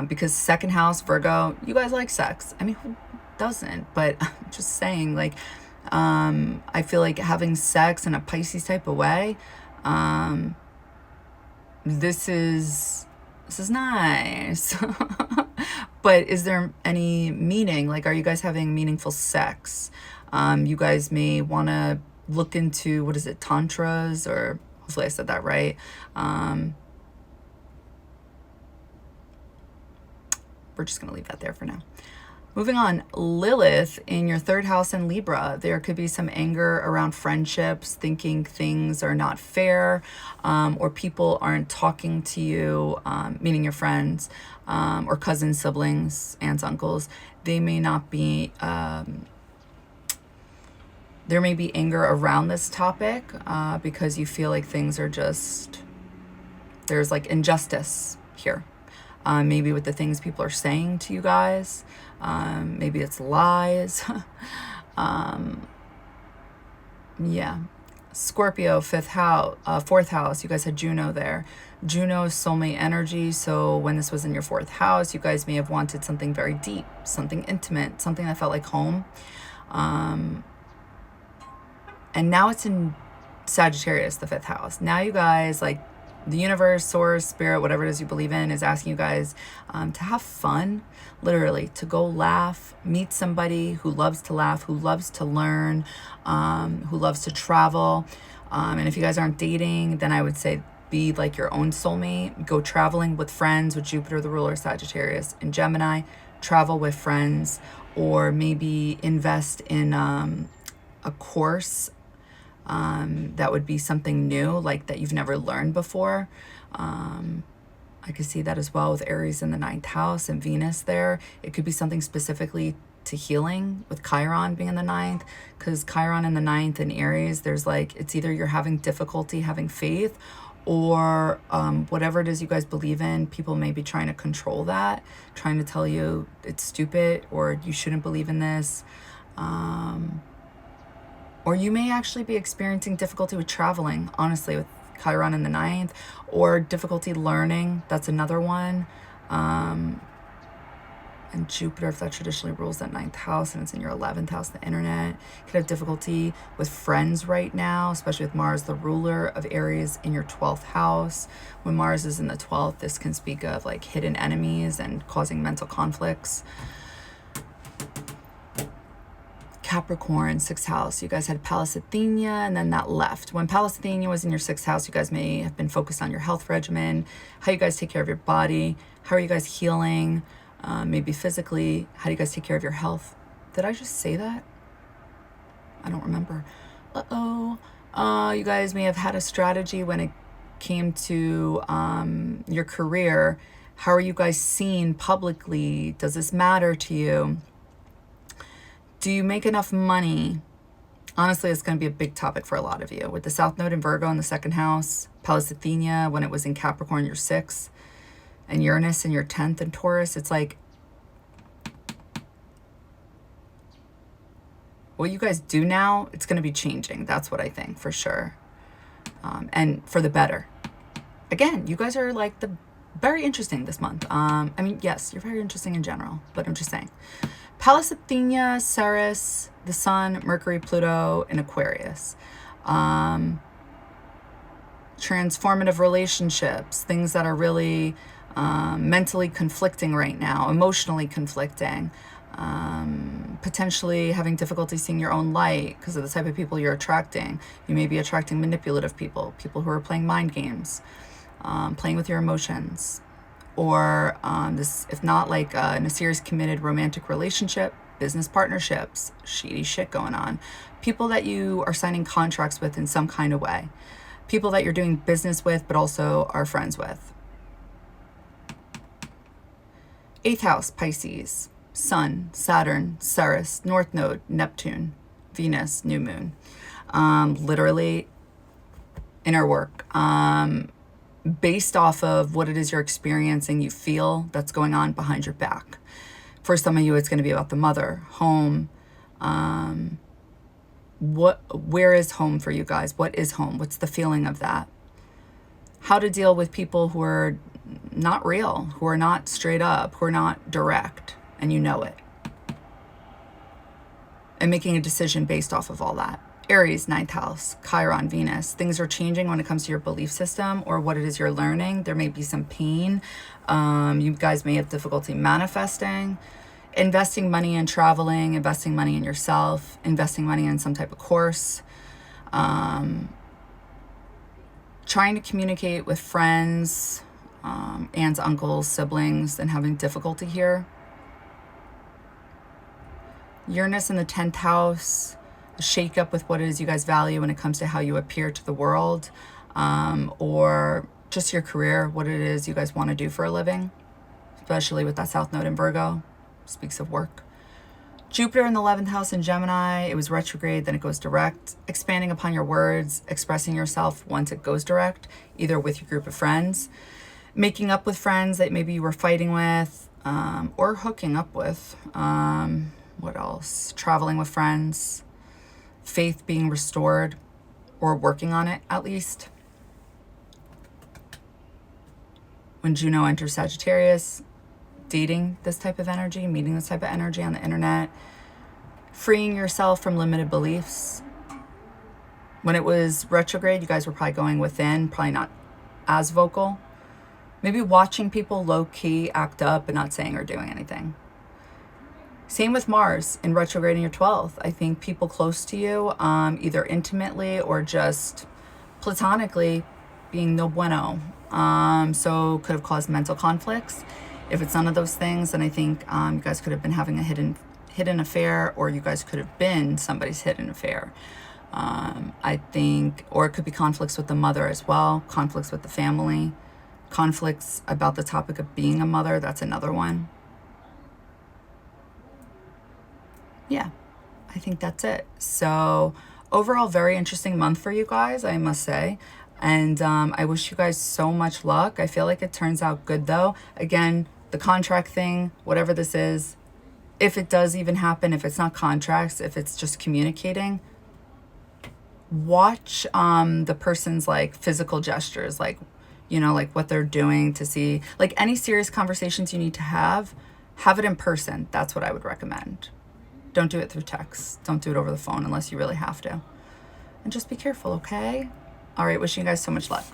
Because second house, Virgo, you guys like sex. I mean, who doesn't? But I'm just saying, like, I feel like having sex in a Pisces type of way, this is nice. But is there any meaning? Like, are you guys having meaningful sex? You guys may want to look into, what is it, tantras, or hopefully I said that right. We're just going to leave that there for now. Moving on, Lilith in your third house in Libra. There could be some anger around friendships, thinking things are not fair, or people aren't talking to you, meaning your friends, or cousins, siblings, aunts, uncles. They may not be, there may be anger around this topic because you feel like things are just, there's like injustice here. Maybe with the things people are saying to you guys. Maybe it's lies. Yeah. Scorpio, fourth house. You guys had Juno there. Juno is soulmate energy. So when this was in your fourth house, you guys may have wanted something very deep, something intimate, something that felt like home. And now it's in Sagittarius, the fifth house. Now you guys, like, the universe, source, spirit, whatever it is you believe in, is asking you guys to have fun, literally, to go laugh, meet somebody who loves to laugh, who loves to learn, who loves to travel. And if you guys aren't dating, then I would say be like your own soulmate. Go traveling with friends, with Jupiter, the ruler of Sagittarius, and Gemini. Travel with friends, or maybe invest in a course that would be something new, like that you've never learned before. I could see that as well with Aries in the ninth house and Venus there. It could be something specifically to healing, with Chiron being in the ninth, because Chiron in the ninth in Aries, there's like, it's either you're having difficulty having faith, or whatever it is you guys believe in, people may be trying to control that, trying to tell you it's stupid or you shouldn't believe in this. Or you may actually be experiencing difficulty with traveling, honestly, with Chiron in the ninth, or difficulty learning. That's another one. And Jupiter, if that traditionally rules that ninth house and it's in your 11th house, the internet. You could have difficulty with friends right now, especially with Mars, the ruler of Aries, in your 12th house. When Mars is in the 12th, this can speak of like hidden enemies and causing mental conflicts. Capricorn, 6th house. You guys had Pallas Athena, and then that left. When Pallas Athena was in your 6th house, you guys may have been focused on your health regimen, how you guys take care of your body, how are you guys healing, maybe physically, how do you guys take care of your health? Did I just say that? I don't remember. You guys may have had a strategy when it came to your career. How are you guys seen publicly? Does this matter to you? Do you make enough money? Honestly, it's going to be a big topic for a lot of you. With the South Node in Virgo in the 2nd house, Pallas Athena, when it was in Capricorn, your 6th, and Uranus in your 10th in Taurus, it's like, what you guys do now, it's going to be changing. That's what I think, for sure. And for the better. Again, you guys are like very interesting this month. I mean, yes, you're very interesting in general, but I'm just saying. Pallas Athena, Ceres, the Sun, Mercury, Pluto, and Aquarius. Transformative relationships, things that are really mentally conflicting right now, emotionally conflicting. Potentially having difficulty seeing your own light because of the type of people you're attracting. You may be attracting manipulative people, people who are playing mind games, playing with your emotions. Or this, if not like in a serious committed romantic relationship, business partnerships, shady shit going on. People that you are signing contracts with in some kind of way. People that you're doing business with but also are friends with. 8th house, Pisces. Sun, Saturn, Ceres, North Node, Neptune, Venus, new moon. Literally inner work. Based off of what it is you're experiencing, you feel that's going on behind your back. For some of you, it's going to be about the mother, home. Where is home for you guys? What is home? What's the feeling of that? how to deal with people who are not real, who are not straight up, who are not direct, and you know it. And making a decision based off of all that. Aries, 9th house, Chiron, Venus. Things are changing when it comes to your belief system or what it is you're learning. There may be some pain. You guys may have difficulty manifesting. Investing money in traveling, investing money in yourself, investing money in some type of course. Trying to communicate with friends, aunts, uncles, siblings, and having difficulty here. Uranus in the 10th house, a shake up with what it is you guys value when it comes to how you appear to the world, or just your career, what it is you guys want to do for a living, especially with that South Node in Virgo, speaks of work. Jupiter in the 11th house in Gemini, it was retrograde, then it goes direct, expanding upon your words, expressing yourself once it goes direct, either with your group of friends, making up with friends that maybe you were fighting with, or hooking up with. What else? Traveling with friends, faith being restored, or working on it at least. When Juno enters Sagittarius, dating this type of energy, meeting this type of energy on the internet, freeing yourself from limited beliefs. When it was retrograde, you guys were probably going within, probably not as vocal. Maybe watching people low-key act up and not saying or doing anything. Same with Mars in retrograde in your 12th. I think people close to you, either intimately or just platonically, being no bueno. So could have caused mental conflicts. If it's none of those things, then I think you guys could have been having a hidden affair, or you guys could have been somebody's hidden affair. I think, or it could be conflicts with the mother as well, conflicts with the family, conflicts about the topic of being a mother. That's another one. Yeah, I think that's it. So overall, very interesting month for you guys, I must say. And I wish you guys so much luck. I feel like it turns out good though. Again, the contract thing, whatever this is, if it does even happen, if it's not contracts, if it's just communicating, watch the person's like physical gestures, like, you know, like what they're doing to see, like any serious conversations you need to have it in person. That's what I would recommend. Don't do it through text. Don't do it over the phone unless you really have to. And just be careful, okay? All right, wishing you guys so much luck.